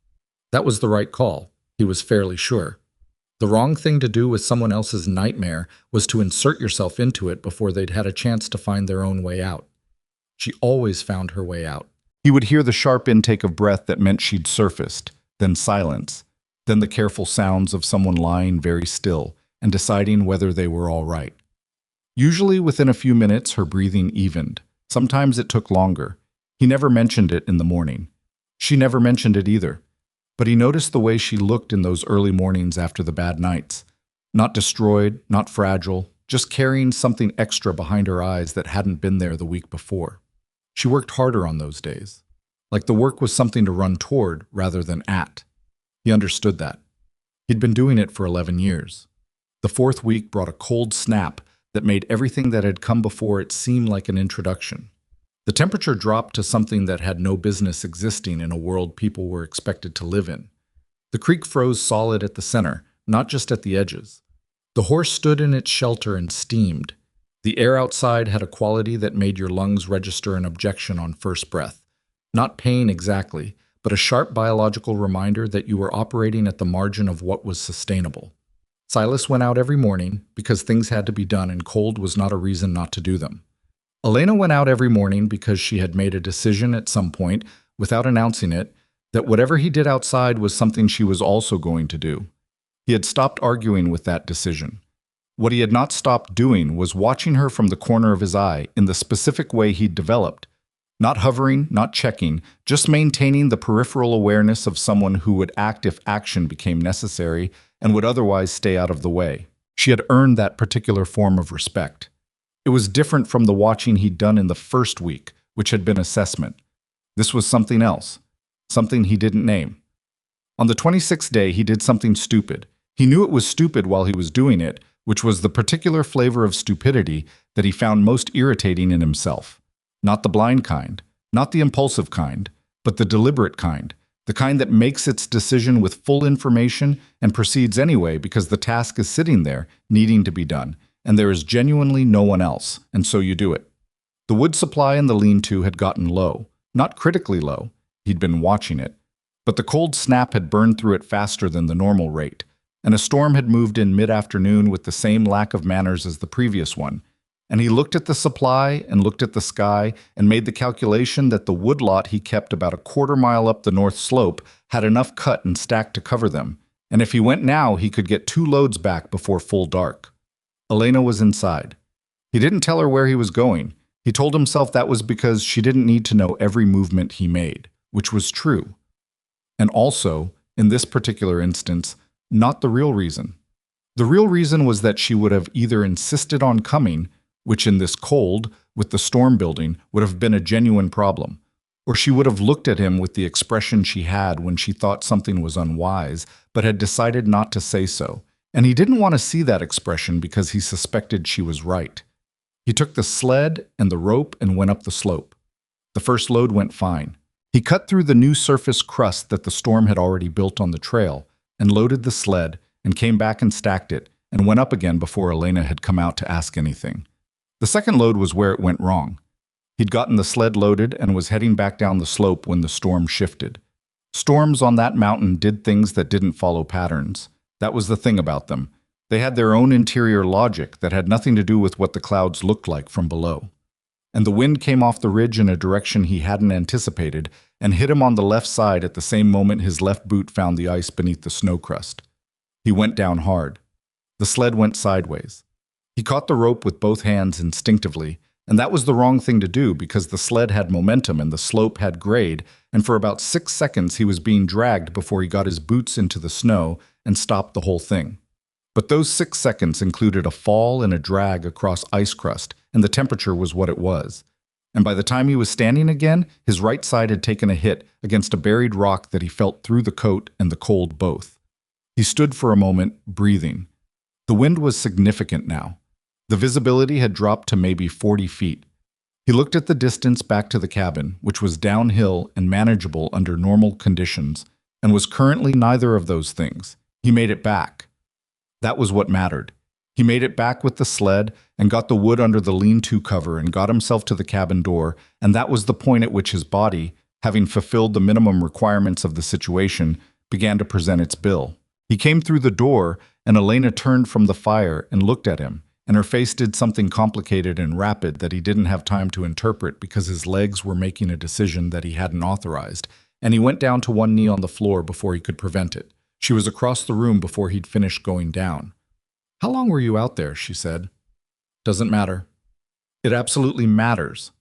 That was the right call, he was fairly sure. The wrong thing to do with someone else's nightmare was to insert yourself into it before they'd had a chance to find their own way out. She always found her way out. He would hear the sharp intake of breath that meant she'd surfaced, then silence, then the careful sounds of someone lying very still and deciding whether they were all right. Usually within a few minutes her breathing evened. Sometimes it took longer. He never mentioned it in the morning. She never mentioned it either. But he noticed the way she looked in those early mornings after the bad nights. Not destroyed, not fragile, just carrying something extra behind her eyes that hadn't been there the week before. She worked harder on those days, like the work was something to run toward rather than at. He understood that. He'd been doing it for 11 years. The fourth week brought a cold snap that made everything that had come before it seem like an introduction. The temperature dropped to something that had no business existing in a world people were expected to live in. The creek froze solid at the center, not just at the edges. The horse stood in its shelter and steamed. The air outside had a quality that made your lungs register an objection on first breath. Not pain exactly, but a sharp biological reminder that you were operating at the margin of what was sustainable. Silas went out every morning because things had to be done and cold was not a reason not to do them. Elena went out every morning because she had made a decision at some point, without announcing it, that whatever he did outside was something she was also going to do. He had stopped arguing with that decision. What he had not stopped doing was watching her from the corner of his eye in the specific way he'd developed. Not hovering, not checking, just maintaining the peripheral awareness of someone who would act if action became necessary and would otherwise stay out of the way. She had earned that particular form of respect. It was different from the watching he'd done in the first week, which had been assessment. This was something else, something he didn't name. On the 26th day, he did something stupid. He knew it was stupid while he was doing it, which was the particular flavor of stupidity that he found most irritating in himself. Not the blind kind, not the impulsive kind, but the deliberate kind, the kind that makes its decision with full information and proceeds anyway because the task is sitting there, needing to be done, and there is genuinely no one else, and so you do it. The wood supply in the lean-to had gotten low, not critically low, he'd been watching it, but the cold snap had burned through it faster than the normal rate, and a storm had moved in mid-afternoon with the same lack of manners as the previous one, and he looked at the supply and looked at the sky and made the calculation that the woodlot he kept about a quarter-mile up the north slope had enough cut and stacked to cover them, and if he went now he could get 2 loads back before full dark. Elena was inside. He didn't tell her where he was going. He told himself that was because she didn't need to know every movement he made, which was true. And also, in this particular instance, not the real reason. The real reason was that she would have either insisted on coming, which in this cold, with the storm building, would have been a genuine problem, or she would have looked at him with the expression she had when she thought something was unwise, but had decided not to say so. And he didn't want to see that expression because he suspected she was right. He took the sled and the rope and went up the slope. The first load went fine. He cut through the new surface crust that the storm had already built on the trail, and loaded the sled, and came back and stacked it, and went up again before Elena had come out to ask anything. The second load was where it went wrong. He'd gotten the sled loaded and was heading back down the slope when the storm shifted. Storms on that mountain did things that didn't follow patterns. That was the thing about them. They had their own interior logic that had nothing to do with what the clouds looked like from below. And the wind came off the ridge in a direction he hadn't anticipated and hit him on the left side at the same moment his left boot found the ice beneath the snow crust. He went down hard. The sled went sideways. He caught the rope with both hands instinctively, and that was the wrong thing to do because the sled had momentum and the slope had grade, and for about 6 seconds he was being dragged before he got his boots into the snow and stopped the whole thing. But those 6 seconds included a fall and a drag across ice crust, and the temperature was what it was. And by the time he was standing again, his right side had taken a hit against a buried rock that he felt through the coat and the cold both. He stood for a moment, breathing. The wind was significant now. The visibility had dropped to maybe 40 feet. He looked at the distance back to the cabin, which was downhill and manageable under normal conditions, and was currently neither of those things. He made it back. That was what mattered. He made it back with the sled and got the wood under the lean-to cover and got himself to the cabin door, and that was the point at which his body, having fulfilled the minimum requirements of the situation, began to present its bill. He came through the door, and Elena turned from the fire and looked at him, and her face did something complicated and rapid that he didn't have time to interpret because his legs were making a decision that he hadn't authorized, and he went down to one knee on the floor before he could prevent it. She was across the room before he'd finished going down. "How long were you out there?" she said. "Doesn't matter." "It absolutely matters."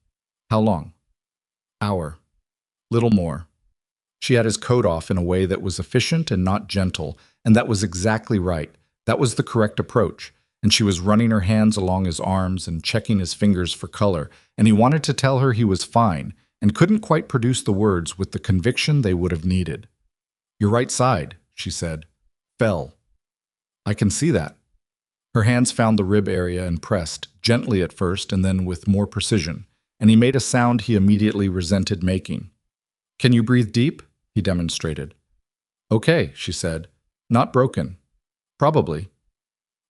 "How long?" "Hour. Little more." She had his coat off in a way that was efficient and not gentle, and that was exactly right. That was the correct approach. and she was running her hands along his arms and checking his fingers for color, and he wanted to tell her he was fine, and couldn't quite produce the words with the conviction they would have needed. "Your right side," she said, "fell. I can see that." Her hands found the rib area and pressed, gently at first and then with more precision, and he made a sound he immediately resented making. "Can you breathe deep?" he demonstrated. "Okay," she said. "Not broken. Probably."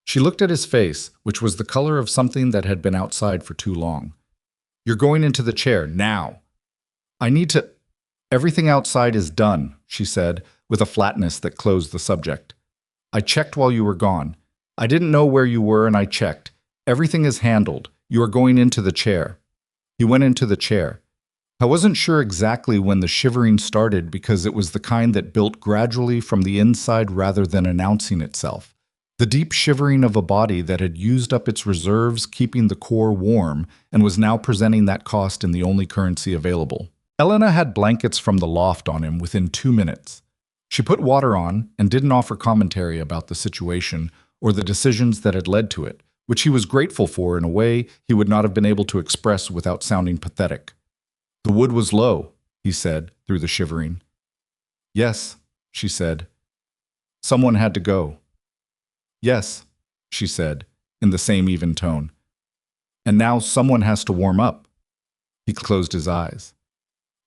She looked at his face, which was the color of something that had been outside for too long. "You're going into the chair, now." "I need to—" "Everything outside is done," she said, with a flatness that closed the subject. "I checked while you were gone. I didn't know where you were and I checked. Everything is handled. You are going into the chair." He went into the chair. I wasn't sure exactly when the shivering started because it was the kind that built gradually from the inside rather than announcing itself. The deep shivering of a body that had used up its reserves, keeping the core warm, and was now presenting that cost in the only currency available. Elena had blankets from the loft on him within 2 minutes. She put water on and didn't offer commentary about the situation or the decisions that had led to it, which he was grateful for in a way he would not have been able to express without sounding pathetic. "The wood was low," he said through the shivering. "Yes," she said. "Someone had to go." "Yes," she said, in the same even tone. "And now someone has to warm up." He closed his eyes.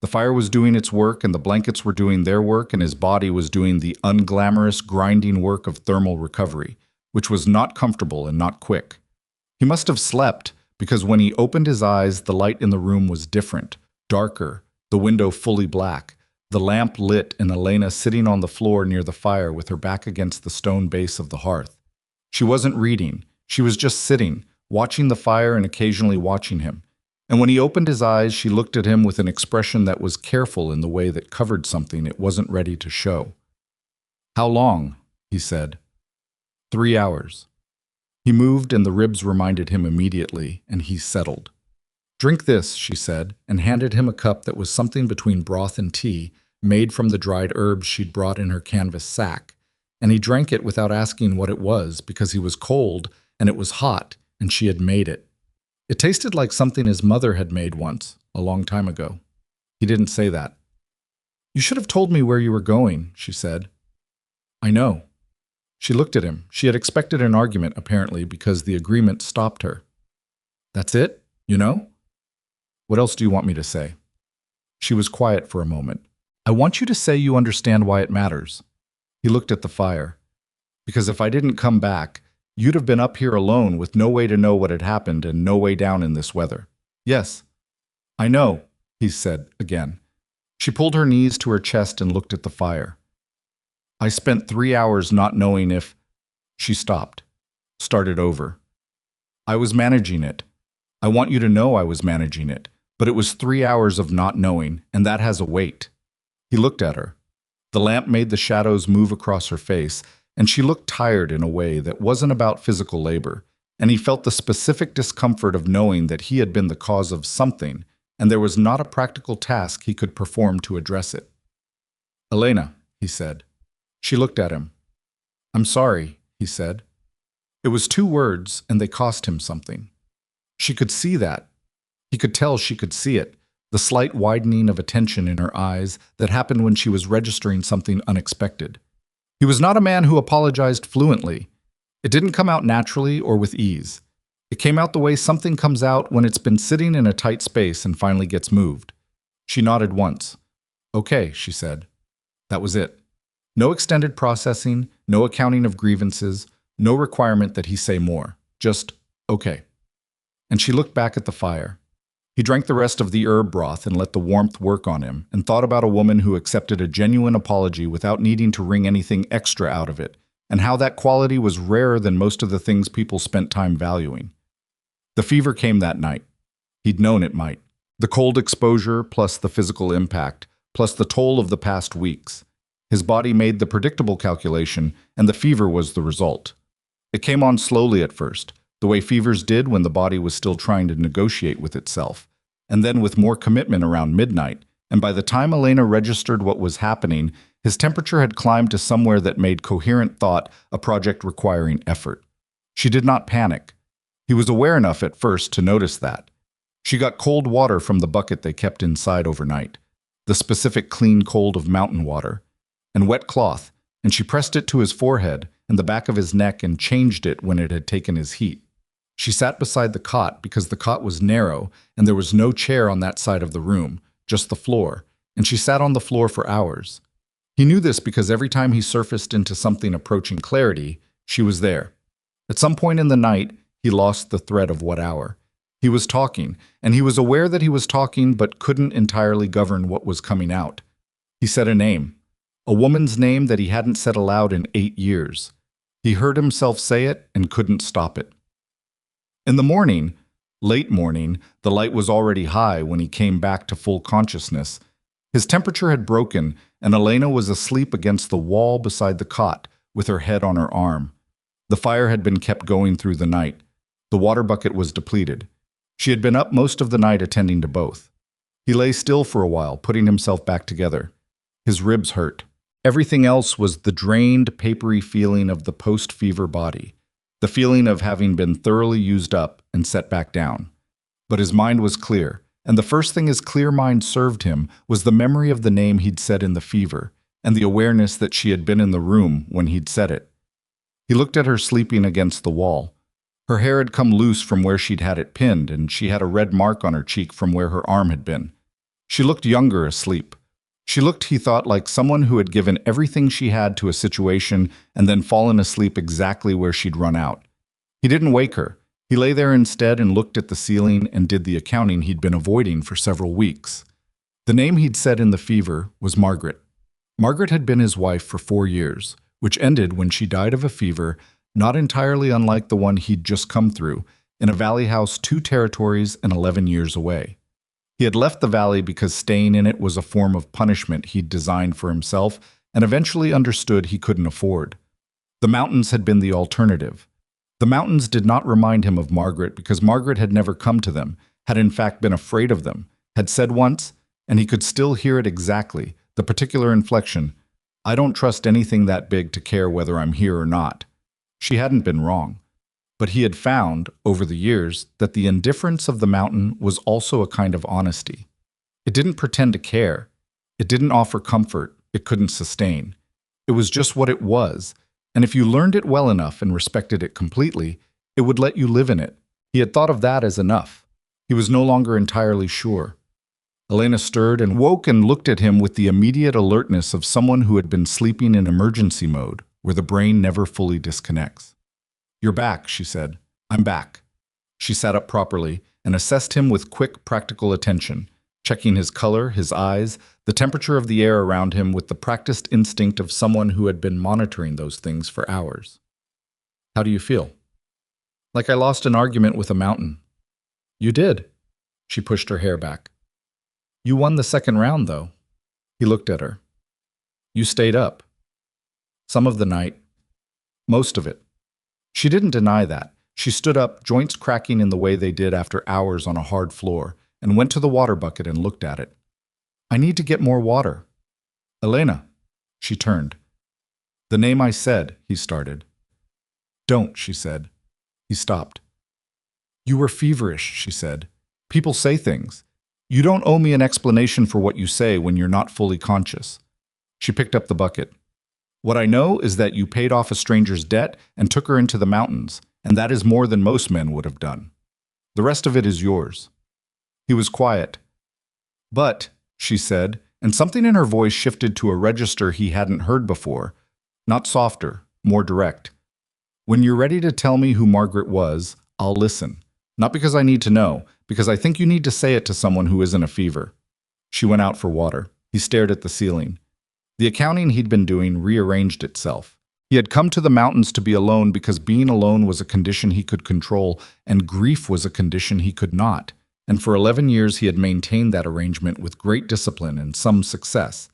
The fire was doing its work and the blankets were doing their work and his body was doing the unglamorous, grinding work of thermal recovery, which was not comfortable and not quick. He must have slept because when he opened his eyes, the light in the room was different, darker, the window fully black, the lamp lit and Elena sitting on the floor near the fire with her back against the stone base of the hearth. She wasn't reading, she was just sitting, watching the fire and occasionally watching him. And when he opened his eyes, she looked at him with an expression that was careful in the way that covered something it wasn't ready to show. "How long?" he said. 3 hours. He moved and the ribs reminded him immediately, and he settled. "Drink this," she said, and handed him a cup that was something between broth and tea, made from the dried herbs she'd brought in her canvas sack. And he drank it without asking what it was because he was cold and it was hot and she had made it. It tasted like something his mother had made once, a long time ago. He didn't say that. "You should have told me where you were going," she said. "I know." She looked at him. She had expected an argument, apparently, because the agreement stopped her. "That's it? You know? What else do you want me to say?" She was quiet for a moment. "I want you to say you understand why it matters." He looked at the fire. "Because if I didn't come back, you'd have been up here alone with no way to know what had happened and no way down in this weather." "Yes, I know," he said again. She pulled her knees to her chest and looked at the fire. "I spent 3 hours not knowing if—" She stopped, started over. "I was managing it. I want you to know I was managing it, but it was 3 hours of not knowing, and that has a weight." He looked at her. The lamp made the shadows move across her face, and she looked tired in a way that wasn't about physical labor, and he felt the specific discomfort of knowing that he had been the cause of something, and there was not a practical task he could perform to address it. "Elena," he said. She looked at him. "I'm sorry," he said. It was 2 words, and they cost him something. She could see that. He could tell she could see it, the slight widening of attention in her eyes that happened when she was registering something unexpected. He was not a man who apologized fluently. It didn't come out naturally or with ease. It came out the way something comes out when it's been sitting in a tight space and finally gets moved. She nodded once. "Okay," she said. That was it. No extended processing, no accounting of grievances, no requirement that he say more. Just, okay. And she looked back at the fire. He drank the rest of the herb broth and let the warmth work on him, and thought about a woman who accepted a genuine apology without needing to wring anything extra out of it, and how that quality was rarer than most of the things people spent time valuing. The fever came that night. He'd known it might. The cold exposure, plus the physical impact, plus the toll of the past weeks. His body made the predictable calculation, and the fever was the result. It came on slowly at first, the way fevers did when the body was still trying to negotiate with itself, and then with more commitment around midnight, and by the time Elena registered what was happening, his temperature had climbed to somewhere that made coherent thought a project requiring effort. She did not panic. He was aware enough at first to notice that. She got cold water from the bucket they kept inside overnight, the specific clean cold of mountain water, and wet cloth, and she pressed it to his forehead and the back of his neck and changed it when it had taken his heat. She sat beside the cot because the cot was narrow and there was no chair on that side of the room, just the floor, and she sat on the floor for hours. He knew this because every time he surfaced into something approaching clarity, she was there. At some point in the night, he lost the thread of what hour. He was talking, and he was aware that he was talking but couldn't entirely govern what was coming out. He said a name, a woman's name that he hadn't said aloud in 8 years. He heard himself say it and couldn't stop it. In the morning, late morning, the light was already high when he came back to full consciousness. His temperature had broken, and Elena was asleep against the wall beside the cot, with her head on her arm. The fire had been kept going through the night. The water bucket was depleted. She had been up most of the night attending to both. He lay still for a while, putting himself back together. His ribs hurt. Everything else was the drained, papery feeling of the post-fever body, the feeling of having been thoroughly used up and set back down. But his mind was clear, and the first thing his clear mind served him was the memory of the name he'd said in the fever, and the awareness that she had been in the room when he'd said it. He looked at her sleeping against the wall. Her hair had come loose from where she'd had it pinned, and she had a red mark on her cheek from where her arm had been. She looked younger asleep. She looked, he thought, like someone who had given everything she had to a situation and then fallen asleep exactly where she'd run out. He didn't wake her. He lay there instead and looked at the ceiling and did the accounting he'd been avoiding for several weeks. The name he'd said in the fever was Margaret. Margaret had been his wife for 4 years, which ended when she died of a fever not entirely unlike the one he'd just come through, in a valley house 2 territories and 11 years away. He had left the valley because staying in it was a form of punishment he'd designed for himself and eventually understood he couldn't afford. The mountains had been the alternative. The mountains did not remind him of Margaret because Margaret had never come to them, had in fact been afraid of them, had said once, and he could still hear it exactly, the particular inflection, "I don't trust anything that big to care whether I'm here or not." She hadn't been wrong. But he had found, over the years, that the indifference of the mountain was also a kind of honesty. It didn't pretend to care. It didn't offer comfort. It couldn't sustain. It was just what it was, and if you learned it well enough and respected it completely, it would let you live in it. He had thought of that as enough. He was no longer entirely sure. Elena stirred and woke and looked at him with the immediate alertness of someone who had been sleeping in emergency mode, where the brain never fully disconnects. "You're back," she said. "I'm back." She sat up properly and assessed him with quick, practical attention, checking his color, his eyes, the temperature of the air around him with the practiced instinct of someone who had been monitoring those things for hours. "How do you feel?" "Like I lost an argument with a mountain." "You did." She pushed her hair back. "You won the second round, though." He looked at her. "You stayed up." "Some of the night. Most of it." She didn't deny that. She stood up, joints cracking in the way they did after hours on a hard floor, and went to the water bucket and looked at it. "I need to get more water." "Elena." She turned. "The name I said," he started. "Don't," she said. He stopped. "You were feverish," she said. "People say things. You don't owe me an explanation for what you say when you're not fully conscious." She picked up the bucket. "What I know is that you paid off a stranger's debt and took her into the mountains, and that is more than most men would have done. The rest of it is yours." He was quiet. "But," she said, and something in her voice shifted to a register he hadn't heard before, not softer, more direct. "When you're ready to tell me who Margaret was, I'll listen. Not because I need to know, because I think you need to say it to someone who isn't a fever." She went out for water. He stared at the ceiling. The accounting he'd been doing rearranged itself. He had come to the mountains to be alone because being alone was a condition he could control, and grief was a condition he could not. And for 11 years he had maintained that arrangement with great discipline and some success.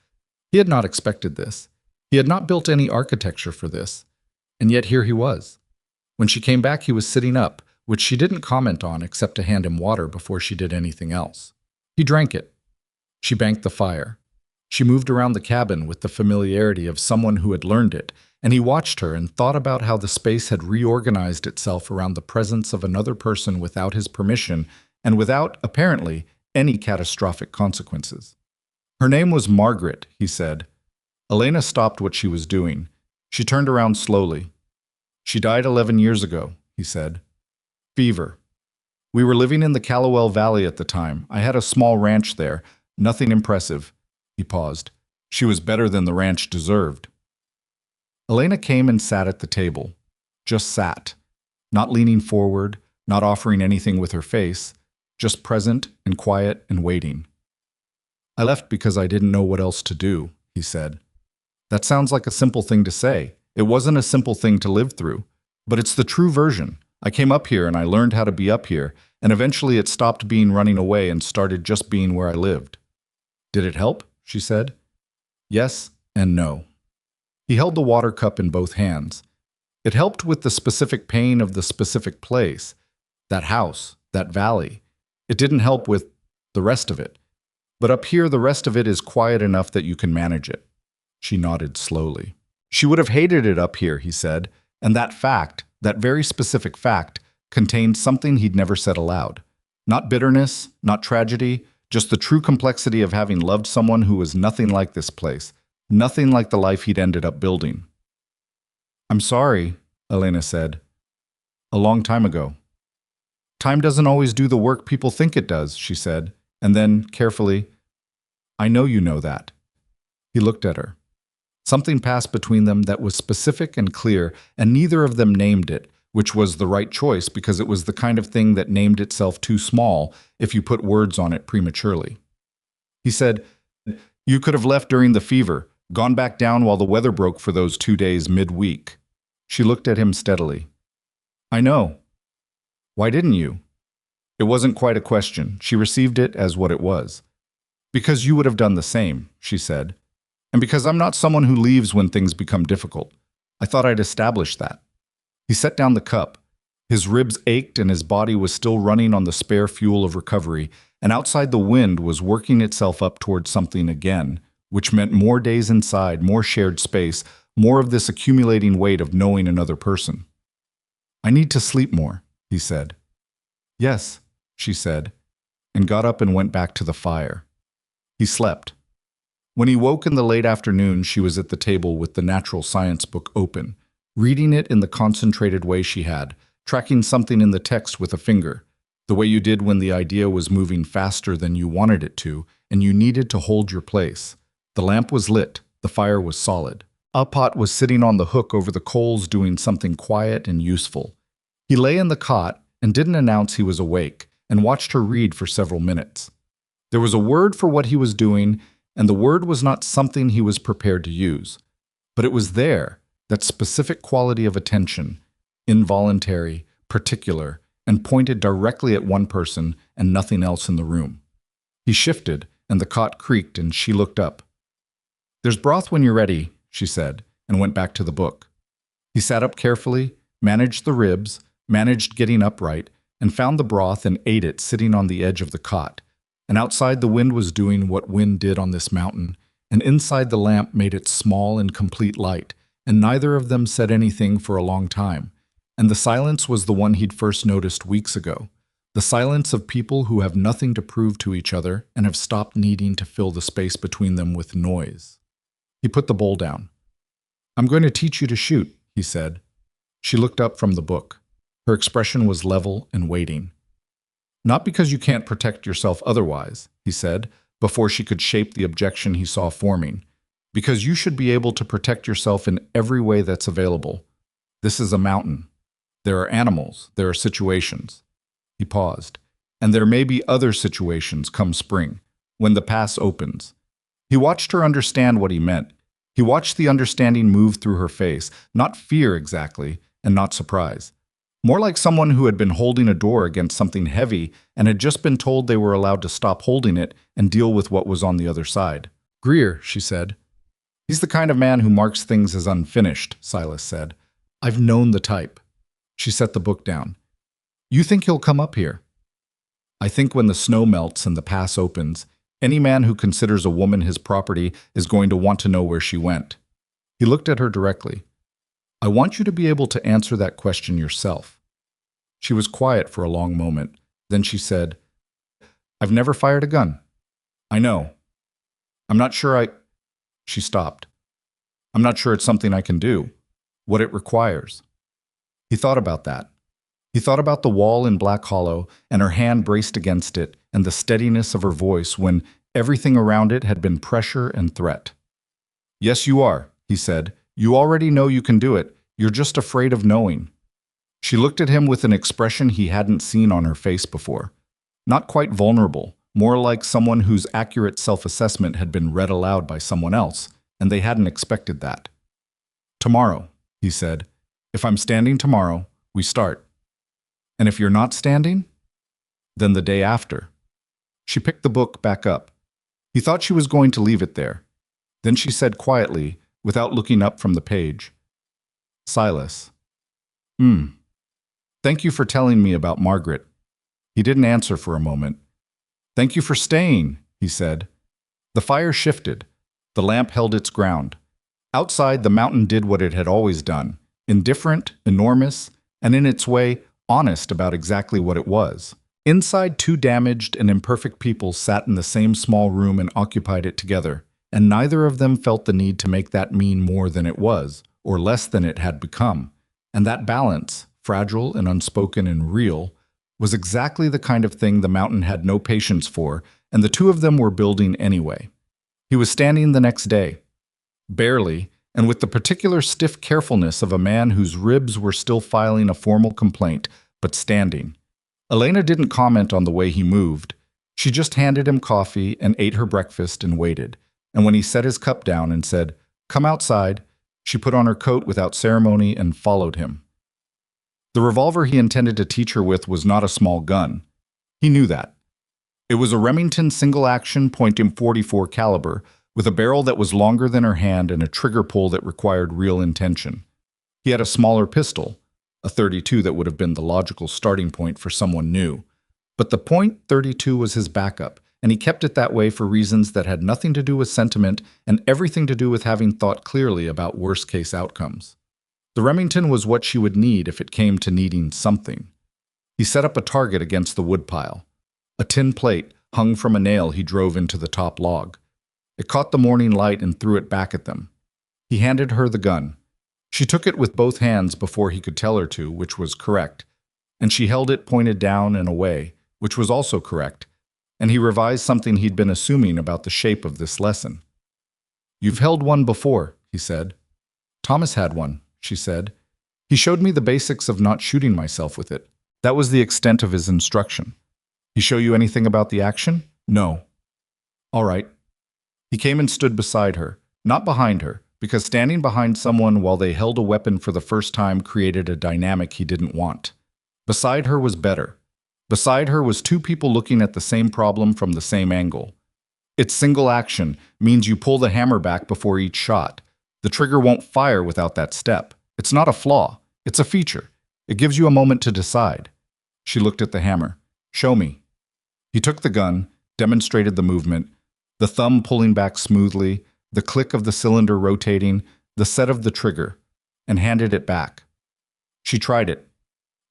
He had not expected this. He had not built any architecture for this. And yet here he was. When she came back, he was sitting up, which she didn't comment on except to hand him water before she did anything else. He drank it. She banked the fire. She moved around the cabin with the familiarity of someone who had learned it, and he watched her and thought about how the space had reorganized itself around the presence of another person without his permission and without, apparently, any catastrophic consequences. Her name was Margaret, he said. Elena stopped what she was doing. She turned around slowly. She died 11 years ago, he said. Fever. We were living in the Callowell Valley at the time. I had a small ranch there. Nothing impressive. He paused. She was better than the ranch deserved. Elena came and sat at the table. Just sat. Not leaning forward, not offering anything with her face, just present and quiet and waiting. I left because I didn't know what else to do, he said. That sounds like a simple thing to say. It wasn't a simple thing to live through, but it's the true version. I came up here and I learned how to be up here, and eventually it stopped being running away and started just being where I lived. Did it help? She said. Yes and no. He held the water cup in both hands. It helped with the specific pain of the specific place, that house, that valley. It didn't help with the rest of it. But up here, the rest of it is quiet enough that you can manage it. She nodded slowly. She would have hated it up here, he said, and that fact, that very specific fact, contained something he'd never said aloud. Not bitterness, not tragedy, just the true complexity of having loved someone who was nothing like this place, nothing like the life he'd ended up building. I'm sorry, Elena said. A long time ago. Time doesn't always do the work people think it does, she said, and then, carefully, I know you know that. He looked at her. Something passed between them that was specific and clear, and neither of them named it, which was the right choice because it was the kind of thing that named itself too small if you put words on it prematurely. He said, You could have left during the fever, gone back down while the weather broke for those 2 days mid-week. She looked at him steadily. I know. Why didn't you? It wasn't quite a question. She received it as what it was. Because you would have done the same, she said. And because I'm not someone who leaves when things become difficult. I thought I'd established that. He set down the cup. His ribs ached and his body was still running on the spare fuel of recovery, and outside the wind was working itself up toward something again, which meant more days inside, more shared space, more of this accumulating weight of knowing another person. I need to sleep more, he said. Yes, she said, and got up and went back to the fire. He slept. When he woke in the late afternoon, she was at the table with the natural science book open, reading it in the concentrated way she had, tracking something in the text with a finger, the way you did when the idea was moving faster than you wanted it to, and you needed to hold your place. The lamp was lit, the fire was solid. A pot was sitting on the hook over the coals doing something quiet and useful. He lay in the cot and didn't announce he was awake, and watched her read for several minutes. There was a word for what he was doing, and the word was not something he was prepared to use. But it was there, that specific quality of attention, involuntary, particular, and pointed directly at one person and nothing else in the room. He shifted, and the cot creaked, and she looked up. There's broth when you're ready, she said, and went back to the book. He sat up carefully, managed the ribs, managed getting upright, and found the broth and ate it sitting on the edge of the cot. And outside the wind was doing what wind did on this mountain, and inside the lamp made its small and complete light, and neither of them said anything for a long time. And the silence was the one he'd first noticed weeks ago, the silence of people who have nothing to prove to each other and have stopped needing to fill the space between them with noise. He put the bowl down. I'm going to teach you to shoot, he said. She looked up from the book. Her expression was level and waiting. Not because you can't protect yourself otherwise, he said, before she could shape the objection he saw forming. Because you should be able to protect yourself in every way that's available. This is a mountain. There are animals. There are situations. He paused. And there may be other situations come spring, when the pass opens. He watched her understand what he meant. He watched the understanding move through her face, not fear exactly, and not surprise. More like someone who had been holding a door against something heavy and had just been told they were allowed to stop holding it and deal with what was on the other side. Greer, she said. He's the kind of man who marks things as unfinished, Silas said. I've known the type. She set the book down. You think he'll come up here? I think when the snow melts and the pass opens, any man who considers a woman his property is going to want to know where she went. He looked at her directly. I want you to be able to answer that question yourself. She was quiet for a long moment. Then she said, I've never fired a gun. I know. I'm not sure I... She stopped. I'm not sure it's something I can do. What it requires. He thought about that. He thought about the wall in Black Hollow and her hand braced against it and the steadiness of her voice when everything around it had been pressure and threat. Yes, you are, he said. You already know you can do it. You're just afraid of knowing. She looked at him with an expression he hadn't seen on her face before. Not quite vulnerable, more like someone whose accurate self-assessment had been read aloud by someone else, and they hadn't expected that. Tomorrow, he said. If I'm standing tomorrow, we start. And if you're not standing, then the day after. She picked the book back up. He thought she was going to leave it there. Then she said quietly, without looking up from the page, Silas. Thank you for telling me about Margaret. He didn't answer for a moment. Thank you for staying, he said. The fire shifted. The lamp held its ground. Outside, the mountain did what it had always done, indifferent, enormous, and in its way, honest about exactly what it was. Inside, two damaged and imperfect people sat in the same small room and occupied it together, and neither of them felt the need to make that mean more than it was, or less than it had become. And that balance, fragile and unspoken and real, was exactly the kind of thing the mountain had no patience for, and the two of them were building anyway. He was standing the next day, barely, and with the particular stiff carefulness of a man whose ribs were still filing a formal complaint, but standing. Elena didn't comment on the way he moved. She just handed him coffee and ate her breakfast and waited. And when he set his cup down and said, "Come outside," she put on her coat without ceremony and followed him. The revolver he intended to teach her with was not a small gun. He knew that. It was a Remington single-action .44 caliber, with a barrel that was longer than her hand and a trigger pull that required real intention. He had a smaller pistol, a .32 that would have been the logical starting point for someone new. But the .32 was his backup, and he kept it that way for reasons that had nothing to do with sentiment and everything to do with having thought clearly about worst-case outcomes. The Remington was what she would need if it came to needing something. He set up a target against the woodpile. A tin plate hung from a nail he drove into the top log. It caught the morning light and threw it back at them. He handed her the gun. She took it with both hands before he could tell her to, which was correct, and she held it pointed down and away, which was also correct, and he revised something he'd been assuming about the shape of this lesson. "You've held one before," he said. "Thomas had one," she said. "He showed me the basics of not shooting myself with it. That was the extent of his instruction." "He show you anything about the action?" "No." "All right." He came and stood beside her, not behind her, because standing behind someone while they held a weapon for the first time created a dynamic he didn't want. Beside her was better. Beside her was two people looking at the same problem from the same angle. Its single action means you pull the hammer back before each shot. The trigger won't fire without that step. It's not a flaw. It's a feature. It gives you a moment to decide. She looked at the hammer. "Show me." He took the gun, demonstrated the movement, the thumb pulling back smoothly, the click of the cylinder rotating, the set of the trigger, and handed it back. She tried it.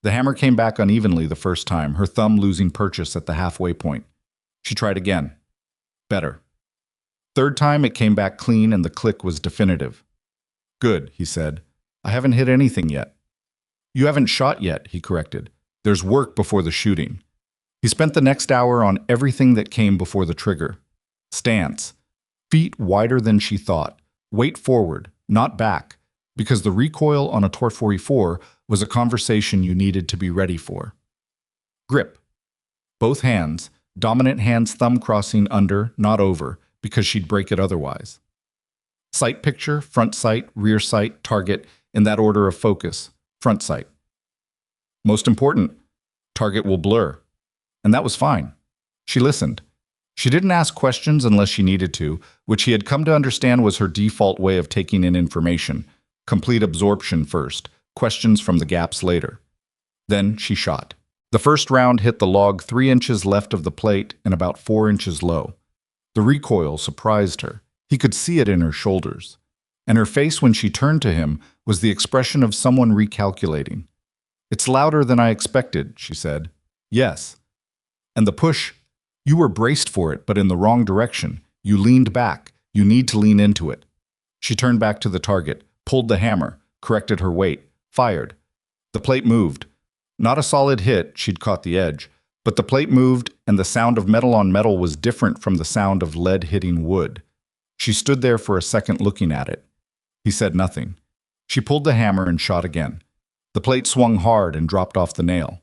The hammer came back unevenly the first time, her thumb losing purchase at the halfway point. She tried again. Better. Third time it came back clean and the click was definitive. "Good," he said. "I haven't hit anything yet." "You haven't shot yet," he corrected. "There's work before the shooting." He spent the next hour on everything that came before the trigger. Stance. Feet wider than she thought. Weight forward, not back, because the recoil on a .44 was a conversation you needed to be ready for. Grip. Both hands, dominant hand's thumb crossing under, not over, because she'd break it otherwise. Sight picture, front sight, rear sight, target, in that order of focus. Front sight. Most important, target will blur. And that was fine. She listened. She didn't ask questions unless she needed to, which he had come to understand was her default way of taking in information. Complete absorption first, questions from the gaps later. Then she shot. The first round hit the log 3 inches left of the plate and about 4 inches low. The recoil surprised her. He could see it in her shoulders. and her face when she turned to him was the expression of someone recalculating. "It's louder than I expected," she said. "Yes." "And the push? You were braced for it, but in the wrong direction. You leaned back. You need to lean into it." She turned back to the target, pulled the hammer, corrected her weight, fired. The plate moved. Not a solid hit, she'd caught the edge, but the plate moved, and the sound of metal on metal was different from the sound of lead hitting wood. She stood there for a second looking at it. He said nothing. She pulled the hammer and shot again. The plate swung hard and dropped off the nail.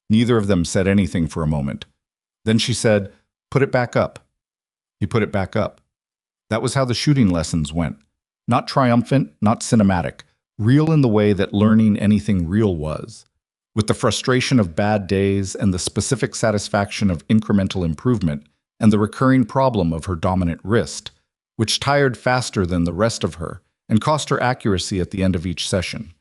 Neither of them said anything for a moment. Then she said, "Put it back up." He put it back up. That was how the shooting lessons went. Not triumphant, not cinematic, real in the way that learning anything real was. With the frustration of bad days and the specific satisfaction of incremental improvement and the recurring problem of her dominant wrist, which tired faster than the rest of her and cost her accuracy at the end of each session.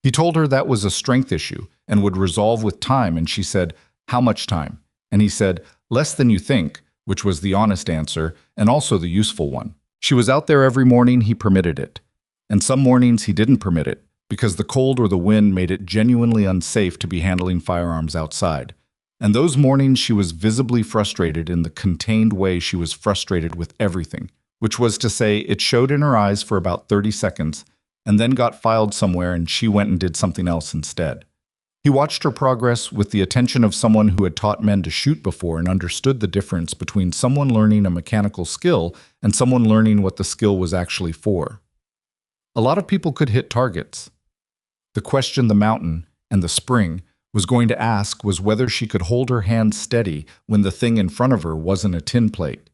He told her that was a strength issue and would resolve with time, and she said, "How much time?" And he said, "Less than you think," which was the honest answer and also the useful one. She was out there every morning he permitted it, and some mornings he didn't permit it because the cold or the wind made it genuinely unsafe to be handling firearms outside. And those mornings she was visibly frustrated in the contained way she was frustrated with everything, which was to say it showed in her eyes for about 30 seconds and then got filed somewhere and she went and did something else instead. He watched her progress with the attention of someone who had taught men to shoot before and understood the difference between someone learning a mechanical skill and someone learning what the skill was actually for. A lot of people could hit targets. The question the mountain and the spring was going to ask was whether she could hold her hand steady when the thing in front of her wasn't a tin plate.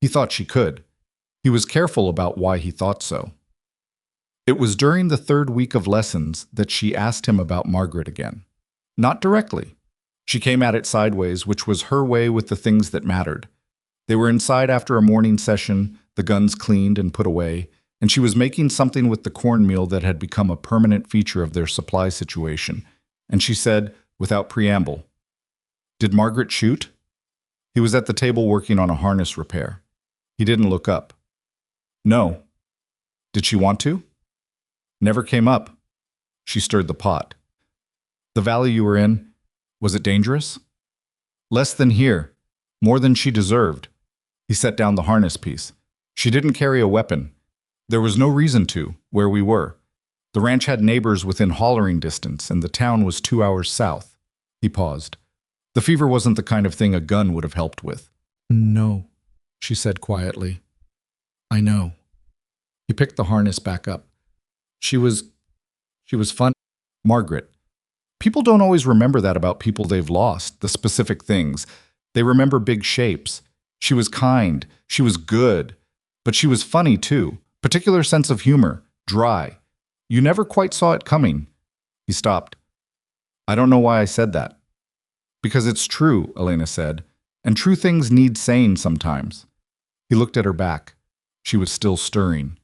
He thought she could. He was careful about why he thought so. It was during the third week of lessons that she asked him about Margaret again. Not directly. She came at it sideways, which was her way with the things that mattered. They were inside after a morning session, the guns cleaned and put away, and she was making something with the cornmeal that had become a permanent feature of their supply situation. And she said, without preamble, "Did Margaret shoot?" He was at the table working on a harness repair. He didn't look up. "No." "Did she want to?" "Never came up." She stirred the pot. "The valley you were in, was it dangerous?" "Less than here. More than she deserved." He set down the harness piece. "She didn't carry a weapon. There was no reason to, where we were. The ranch had neighbors within hollering distance, and the town was 2 hours south." He paused. "The fever wasn't the kind of thing a gun would have helped with." "No," she said quietly. "I know." He picked the harness back up. She was fun. Margaret. People don't always remember that about people they've lost, the specific things. They remember big shapes. She was kind. She was good. But she was funny, too. Particular sense of humor. Dry. You never quite saw it coming. He stopped. "I don't know why I said that." "Because it's true," Elena said. "And true things need saying sometimes." He looked at her back. She was still stirring.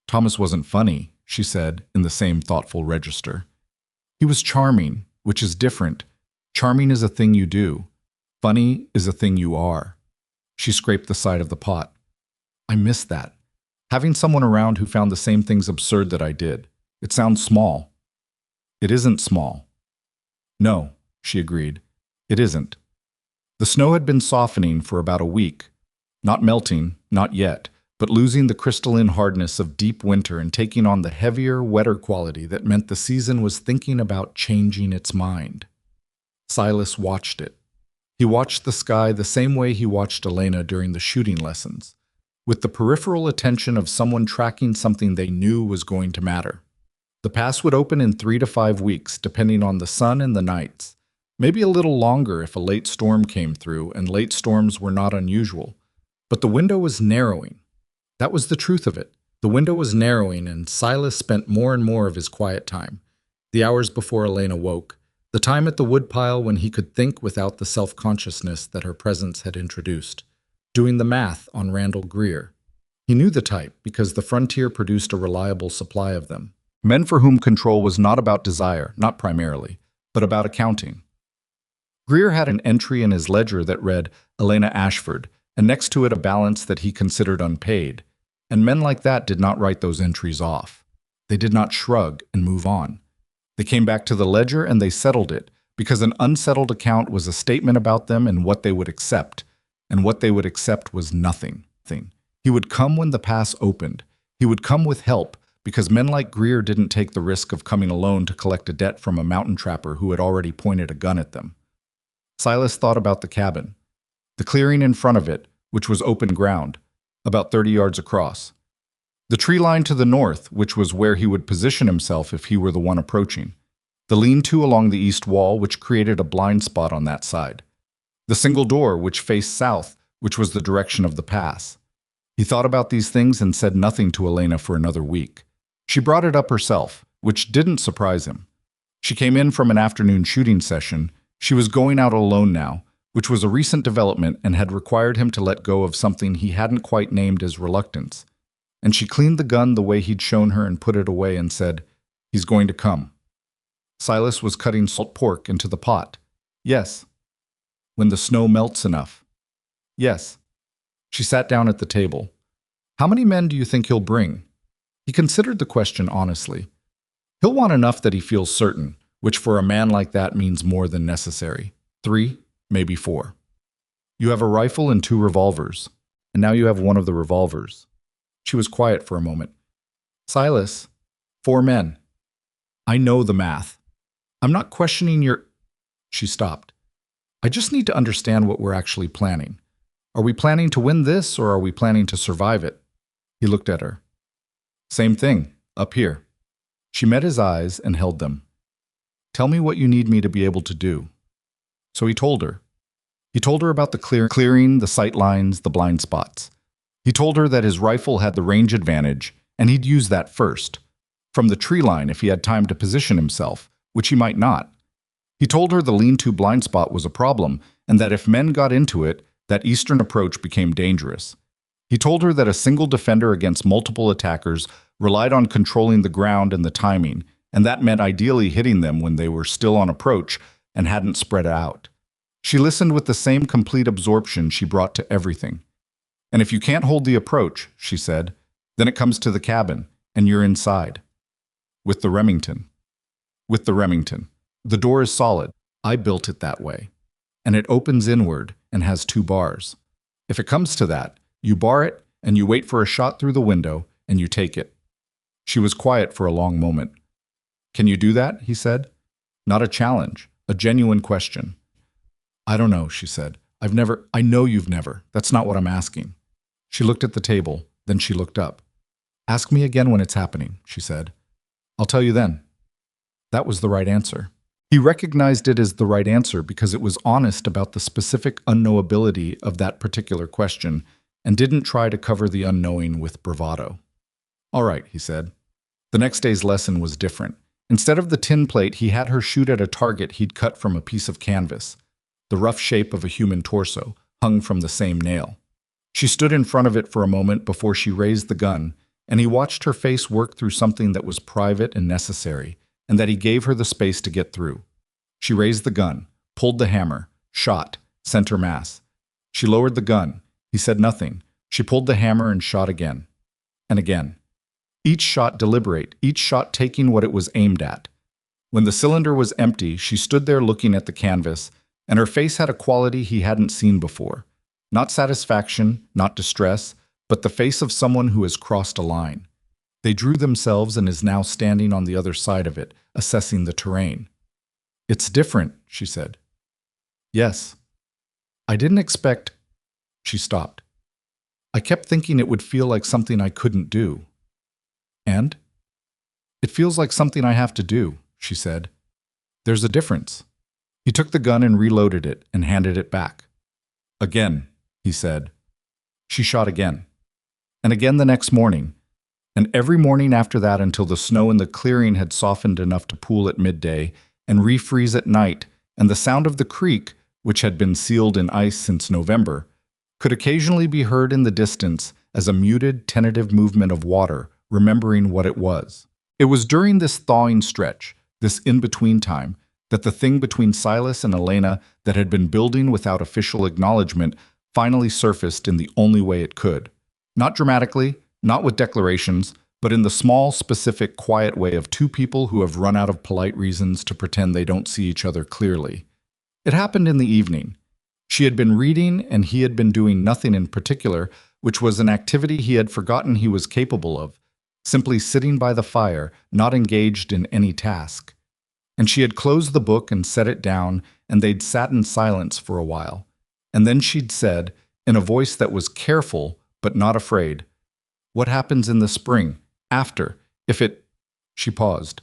"Thomas wasn't funny," she said, in the same thoughtful register. "He was charming, which is different. Charming is a thing you do. Funny is a thing you are." She scraped the side of the pot. "I miss that. Having someone around who found the same things absurd that I did. It sounds small." "It isn't small." "No," she agreed. "It isn't." The snow had been softening for about a week. Not melting, not yet, but losing the crystalline hardness of deep winter and taking on the heavier, wetter quality that meant the season was thinking about changing its mind. Silas watched it. He watched the sky the same way he watched Elena during the shooting lessons, with the peripheral attention of someone tracking something they knew was going to matter. The pass would open in 3 to 5 weeks, depending on the sun and the nights. Maybe a little longer if a late storm came through, and late storms were not unusual. But the window was narrowing. That was the truth of it. The window was narrowing, and Silas spent more and more of his quiet time, the hours before Elena woke, the time at the woodpile when he could think without the self-consciousness that her presence had introduced, doing the math on Randall Greer. He knew the type because the frontier produced a reliable supply of them. Men for whom control was not about desire, not primarily, but about accounting. Greer had an entry in his ledger that read Elena Ashford, and next to it a balance that he considered unpaid. And men like that did not write those entries off. They did not shrug and move on. They came back to the ledger and they settled it, because an unsettled account was a statement about them and what they would accept, and what they would accept was nothing. He would come when the pass opened. He would come with help, because men like Greer didn't take the risk of coming alone to collect a debt from a mountain trapper who had already pointed a gun at them. Silas thought about the cabin, the clearing in front of it, which was open ground, about 30 yards across. The tree line to the north, which was where he would position himself if he were the one approaching. The lean-to along the east wall, which created a blind spot on that side. The single door, which faced south, which was the direction of the pass. He thought about these things and said nothing to Elena for another week. She brought it up herself, which didn't surprise him. She came in from an afternoon shooting session. She was going out alone now, which was a recent development and had required him to let go of something he hadn't quite named as reluctance. And she cleaned the gun the way he'd shown her and put it away and said, "He's going to come." Silas was cutting salt pork into the pot. "Yes." "When the snow melts enough." "Yes." She sat down at the table. "How many men do you think he'll bring?" He considered the question honestly. "He'll want enough that he feels certain, which for a man like that means more than necessary. 3, maybe 4. You have a rifle and 2 revolvers, and now you have one of the revolvers." She was quiet for a moment. "Silas, 4 men. I know the math. I'm not questioning your—" She stopped. "I just need to understand what we're actually planning. Are we planning to win this, or are we planning to survive it?" He looked at her. "Same thing, up here." She met his eyes and held them. "Tell me what you need me to be able to do." So he told her. He told her about the clearing, the sight lines, the blind spots. He told her that his rifle had the range advantage, and he'd use that first, from the tree line if he had time to position himself, which he might not. He told her the lean-to blind spot was a problem, and that if men got into it, that eastern approach became dangerous. He told her that a single defender against multiple attackers relied on controlling the ground and the timing, and that meant ideally hitting them when they were still on approach and hadn't spread out. She listened with the same complete absorption she brought to everything. "And if you can't hold the approach," she said, "then it comes to the cabin, and you're inside. With the Remington." "With the Remington. The door is solid. I built it that way. And it opens inward and has 2 bars. If it comes to that, you bar it, and you wait for a shot through the window, and you take it." She was quiet for a long moment. "Can you do that?" he said. Not a challenge, a genuine question. "I don't know," she said. I know you've never. That's not what I'm asking." She looked at the table, then she looked up. "Ask me again when it's happening," she said. "I'll tell you then." That was the right answer. He recognized it as the right answer because it was honest about the specific unknowability of that particular question and didn't try to cover the unknowing with bravado. "All right," he said. The next day's lesson was different. Instead of the tin plate, he had her shoot at a target he'd cut from a piece of canvas, the rough shape of a human torso, hung from the same nail. She stood in front of it for a moment before she raised the gun, and he watched her face work through something that was private and necessary, and that he gave her the space to get through. She raised the gun, pulled the hammer, shot, center mass. She lowered the gun. He said nothing. She pulled the hammer and shot again. And again. Each shot deliberate, each shot taking what it was aimed at. When the cylinder was empty, she stood there looking at the canvas, and her face had a quality he hadn't seen before. Not satisfaction, not distress, but the face of someone who has crossed a line. They drew themselves and is now standing on the other side of it, assessing the terrain. "It's different," she said. "Yes. I didn't expect—" She stopped. "I kept thinking it would feel like something I couldn't do." "And?" "It feels like something I have to do," she said. "There's a difference." He took the gun and reloaded it and handed it back. "Again," he said. She shot again. And again the next morning. And every morning after that until the snow in the clearing had softened enough to pool at midday and refreeze at night, and the sound of the creek, which had been sealed in ice since November, could occasionally be heard in the distance as a muted, tentative movement of water, remembering what it was. It was during this thawing stretch, this in-between time, that the thing between Silas and Elena that had been building without official acknowledgement finally surfaced in the only way it could. Not dramatically, Not with declarations, but in the small, specific, quiet way of two people who have run out of polite reasons to pretend they don't see each other clearly. It happened in the evening. She had been reading and he had been doing nothing in particular, which was an activity he had forgotten he was capable of, simply sitting by the fire, not engaged in any task. And she had closed the book and set it down, and they'd sat in silence for a while. And then she'd said, in a voice that was careful but not afraid, "What happens in the spring, after, if it—" She paused.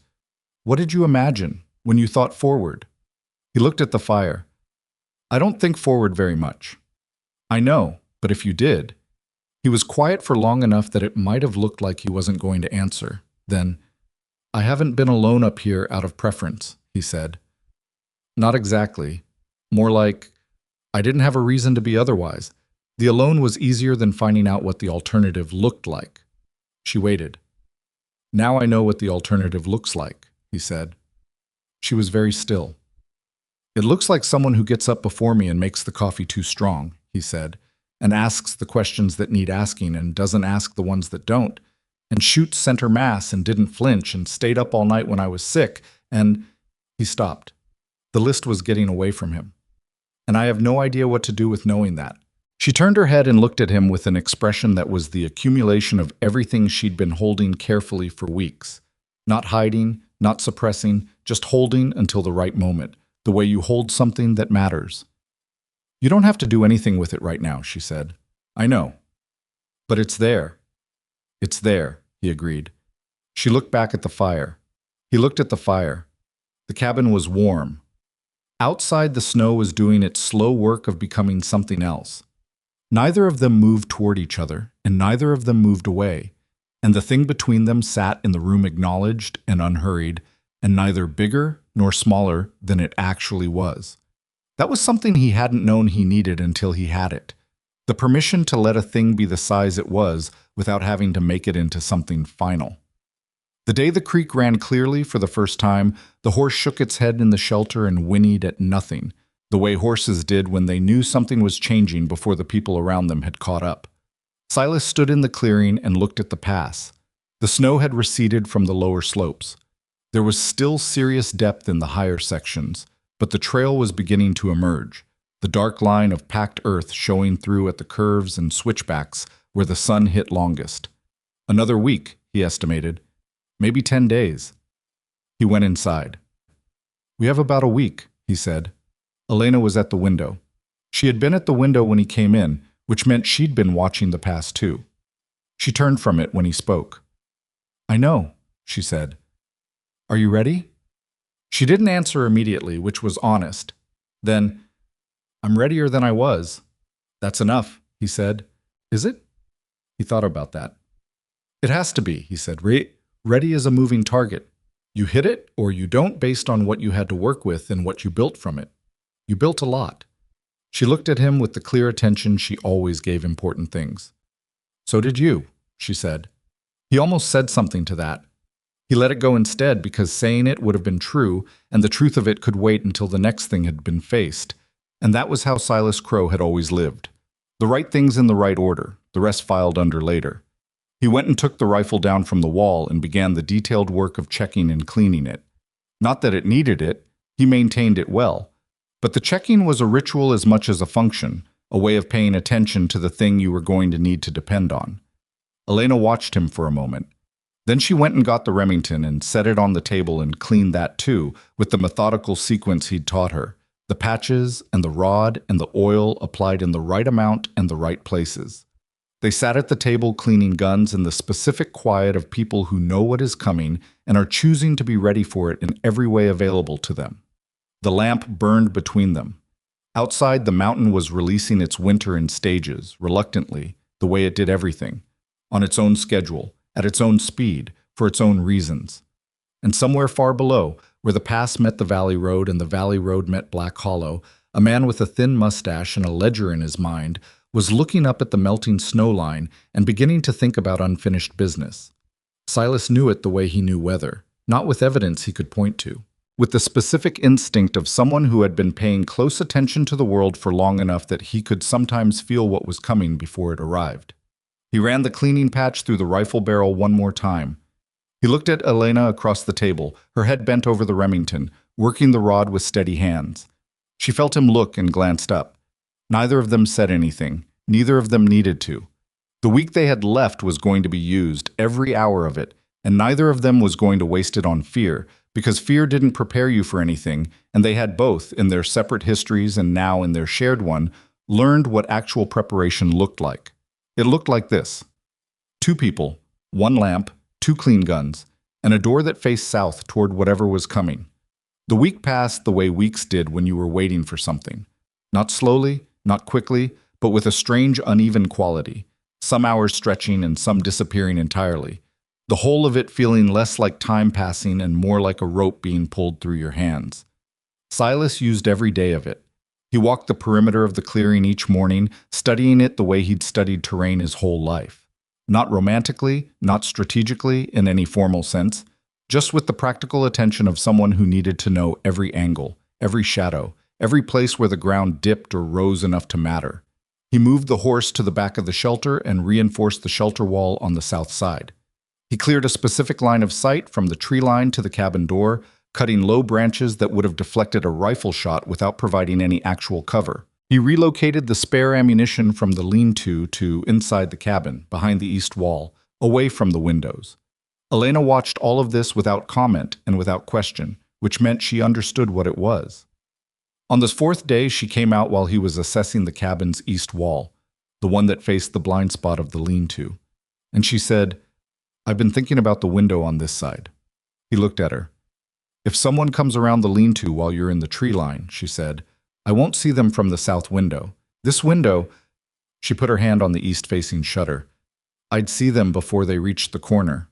"What did you imagine when you thought forward?" He looked at the fire. "I don't think forward very much." "I know, but if you did—" He was quiet for long enough that it might have looked like he wasn't going to answer. Then, "I haven't been alone up here out of preference," he said. "Not exactly. More like, I didn't have a reason to be otherwise. The alone was easier than finding out what the alternative looked like." She waited. "Now I know what the alternative looks like," he said. She was very still. "It looks like someone who gets up before me and makes the coffee too strong," he said, "and asks the questions that need asking and doesn't ask the ones that don't, and shoots center mass and didn't flinch and stayed up all night when I was sick, and—" He stopped. The list was getting away from him. "And I have no idea what to do with knowing that." She turned her head and looked at him with an expression that was the accumulation of everything she'd been holding carefully for weeks. Not hiding, not suppressing, just holding until the right moment, the way you hold something that matters. "You don't have to do anything with it right now," she said. "I know. But it's there." "It's there," he agreed. She looked back at the fire. He looked at the fire. The cabin was warm. Outside, the snow was doing its slow work of becoming something else. Neither of them moved toward each other, and neither of them moved away, and the thing between them sat in the room acknowledged and unhurried, and neither bigger nor smaller than it actually was. That was something he hadn't known he needed until he had it. The permission to let a thing be the size it was without having to make it into something final. The day the creek ran clearly for the first time, the horse shook its head in the shelter and whinnied at nothing, the way horses did when they knew something was changing before the people around them had caught up. Silas stood in the clearing and looked at the pass. The snow had receded from the lower slopes. There was still serious depth in the higher sections, but the trail was beginning to emerge, the dark line of packed earth showing through at the curves and switchbacks where the sun hit longest. Another week, he estimated. Maybe 10 days. He went inside. "We have about a week," he said. Elena was at the window. She had been at the window when he came in, which meant she'd been watching the pass too. She turned from it when he spoke. "I know," she said. "Are you ready?" She didn't answer immediately, which was honest. Then, "I'm readier than I was." "That's enough," he said. "Is it?" He thought about that. "It has to be," he said. Ready is a moving target. You hit it or you don't based on what you had to work with and what you built from it. You built a lot." She looked at him with the clear attention she always gave important things. "So did you," she said. He almost said something to that. He let it go instead because saying it would have been true, and the truth of it could wait until the next thing had been faced. And that was how Silas Crowe had always lived. The right things in the right order, the rest filed under later. He went and took the rifle down from the wall and began the detailed work of checking and cleaning it. Not that it needed it, he maintained it well. But the checking was a ritual as much as a function, a way of paying attention to the thing you were going to need to depend on. Elena watched him for a moment. Then she went and got the Remington and set it on the table and cleaned that too, with the methodical sequence he'd taught her. The patches and the rod and the oil applied in the right amount and the right places. They sat at the table cleaning guns in the specific quiet of people who know what is coming and are choosing to be ready for it in every way available to them. The lamp burned between them. Outside, the mountain was releasing its winter in stages, reluctantly, the way it did everything, on its own schedule, at its own speed, for its own reasons. And somewhere far below, where the pass met the valley road and the valley road met Black Hollow, a man with a thin mustache and a ledger in his mind was looking up at the melting snow line and beginning to think about unfinished business. Silas knew it the way he knew weather, not with evidence he could point to, with the specific instinct of someone who had been paying close attention to the world for long enough that he could sometimes feel what was coming before it arrived. He ran the cleaning patch through the rifle barrel one more time. He looked at Elena across the table, her head bent over the Remington, working the rod with steady hands. She felt him look and glanced up. Neither of them said anything. Neither of them needed to. The week they had left was going to be used, every hour of it, and neither of them was going to waste it on fear, because fear didn't prepare you for anything, and they had both, in their separate histories and now in their shared one, learned what actual preparation looked like. It looked like this: two people, one lamp, two clean guns, and a door that faced south toward whatever was coming. The week passed the way weeks did when you were waiting for something. Not slowly, not quickly, but with a strange uneven quality, some hours stretching and some disappearing entirely, the whole of it feeling less like time passing and more like a rope being pulled through your hands. Silas used every day of it. He walked the perimeter of the clearing each morning, studying it the way he'd studied terrain his whole life. Not romantically, not strategically in any formal sense, just with the practical attention of someone who needed to know every angle, every shadow, every place where the ground dipped or rose enough to matter. He moved the horse to the back of the shelter and reinforced the shelter wall on the south side. He cleared a specific line of sight from the tree line to the cabin door, cutting low branches that would have deflected a rifle shot without providing any actual cover. He relocated the spare ammunition from the lean-to to inside the cabin, behind the east wall, away from the windows. Elena watched all of this without comment and without question, which meant she understood what it was. On this fourth day, she came out while he was assessing the cabin's east wall, the one that faced the blind spot of the lean-to, and she said, "I've been thinking about the window on this side." He looked at her. "If someone comes around the lean-to while you're in the tree line," she said, "I won't see them from the south window. This window—" She put her hand on the east-facing shutter. "I'd see them before they reached the corner."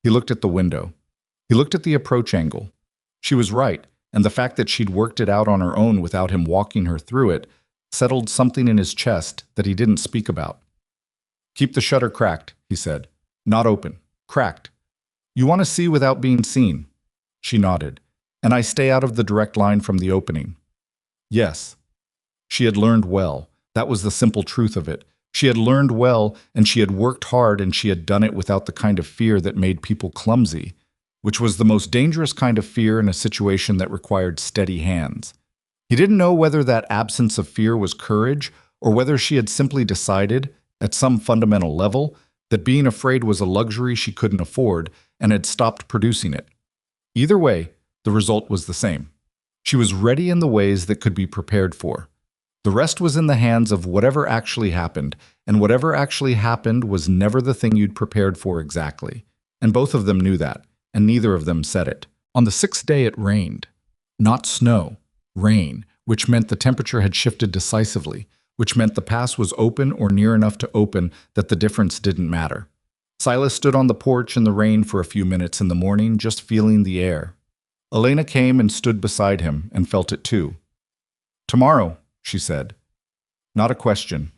He looked at the window. He looked at the approach angle. She was right, and the fact that she'd worked it out on her own without him walking her through it settled something in his chest that he didn't speak about. "Keep the shutter cracked," he said. "Not open. Cracked. You want to see without being seen." She nodded. "And I stay out of the direct line from the opening." Yes. She had learned well. That was the simple truth of it. She had learned well, and she had worked hard, and she had done it without the kind of fear that made people clumsy, which was the most dangerous kind of fear in a situation that required steady hands. He didn't know whether that absence of fear was courage, or whether she had simply decided, at some fundamental level, that being afraid was a luxury she couldn't afford and had stopped producing it. Either way, the result was the same. She was ready in the ways that could be prepared for. The rest was in the hands of whatever actually happened, and whatever actually happened was never the thing you'd prepared for exactly. And both of them knew that, and neither of them said it. On the sixth day it rained. Not snow, rain, which meant the temperature had shifted decisively, which meant the pass was open or near enough to open that the difference didn't matter. Silas stood on the porch in the rain for a few minutes in the morning, just feeling the air. Elena came and stood beside him and felt it too. "Tomorrow," she said. Not a question.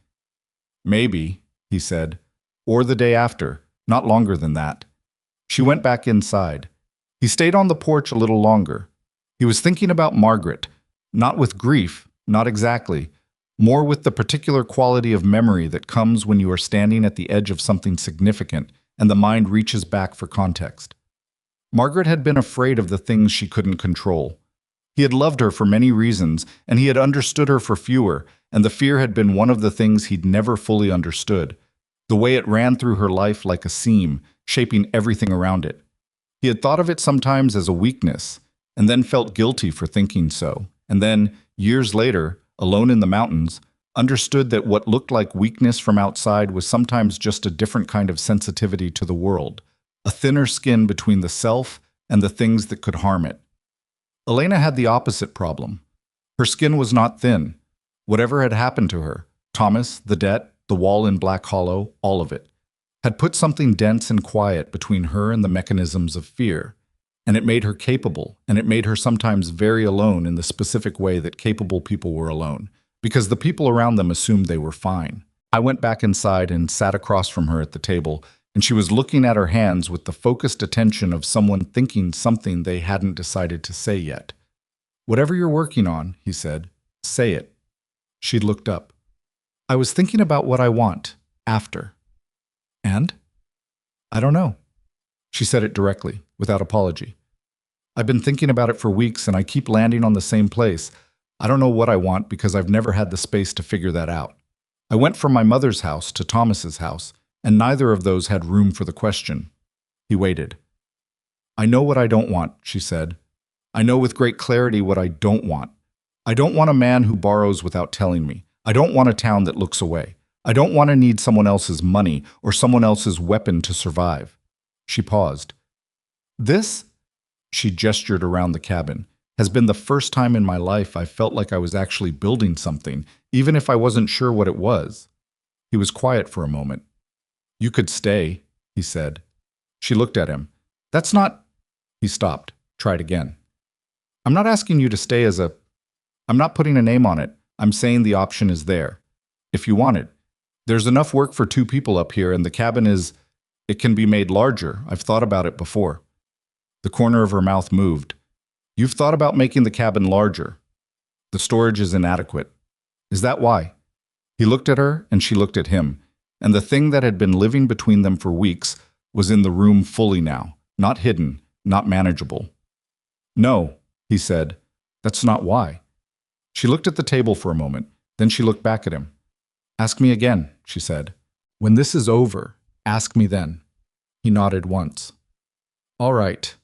"Maybe," he said, "or the day after, not longer than that." She went back inside. He stayed on the porch a little longer. He was thinking about Margaret, not with grief, not exactly, more with the particular quality of memory that comes when you are standing at the edge of something significant and the mind reaches back for context. Margaret had been afraid of the things she couldn't control. He had loved her for many reasons, and he had understood her for fewer, and the fear had been one of the things he'd never fully understood, the way it ran through her life like a seam, shaping everything around it. He had thought of it sometimes as a weakness, and then felt guilty for thinking so, and then, years later, alone in the mountains, understood that what looked like weakness from outside was sometimes just a different kind of sensitivity to the world, a thinner skin between the self and the things that could harm it. Elena had the opposite problem. Her skin was not thin. Whatever had happened to her, Thomas, the debt, the wall in Black Hollow, all of it, had put something dense and quiet between her and the mechanisms of fear. And it made her capable, and it made her sometimes very alone in the specific way that capable people were alone, because the people around them assumed they were fine. I went back inside and sat across from her at the table, and she was looking at her hands with the focused attention of someone thinking something they hadn't decided to say yet. "Whatever you're working on," he said, "say it." She looked up. "I was thinking about what I want, after." And? I don't know. She said it directly, without apology. I've been thinking about it for weeks and I keep landing on the same place. I don't know what I want because I've never had the space to figure that out. I went from my mother's house to Thomas's house, and neither of those had room for the question. He waited. I know what I don't want, she said. I know with great clarity what I don't want. I don't want a man who borrows without telling me. I don't want a town that looks away. I don't want to need someone else's money or someone else's weapon to survive. She paused. This, she gestured around the cabin, has been the first time in my life I felt like I was actually building something, even if I wasn't sure what it was. He was quiet for a moment. You could stay, he said. She looked at him. That's not... He stopped, tried again. I'm not asking you to stay as a... I'm not putting a name on it. I'm saying the option is there. If you want it. There's enough work for 2 people up here, and the cabin is... It can be made larger. I've thought about it before. The corner of her mouth moved. You've thought about making the cabin larger. The storage is inadequate. Is that why? He looked at her, and she looked at him, and the thing that had been living between them for weeks was in the room fully now, not hidden, not manageable. No, he said. That's not why. She looked at the table for a moment, then she looked back at him. Ask me again, she said. When this is over, ask me then. He nodded once. All right.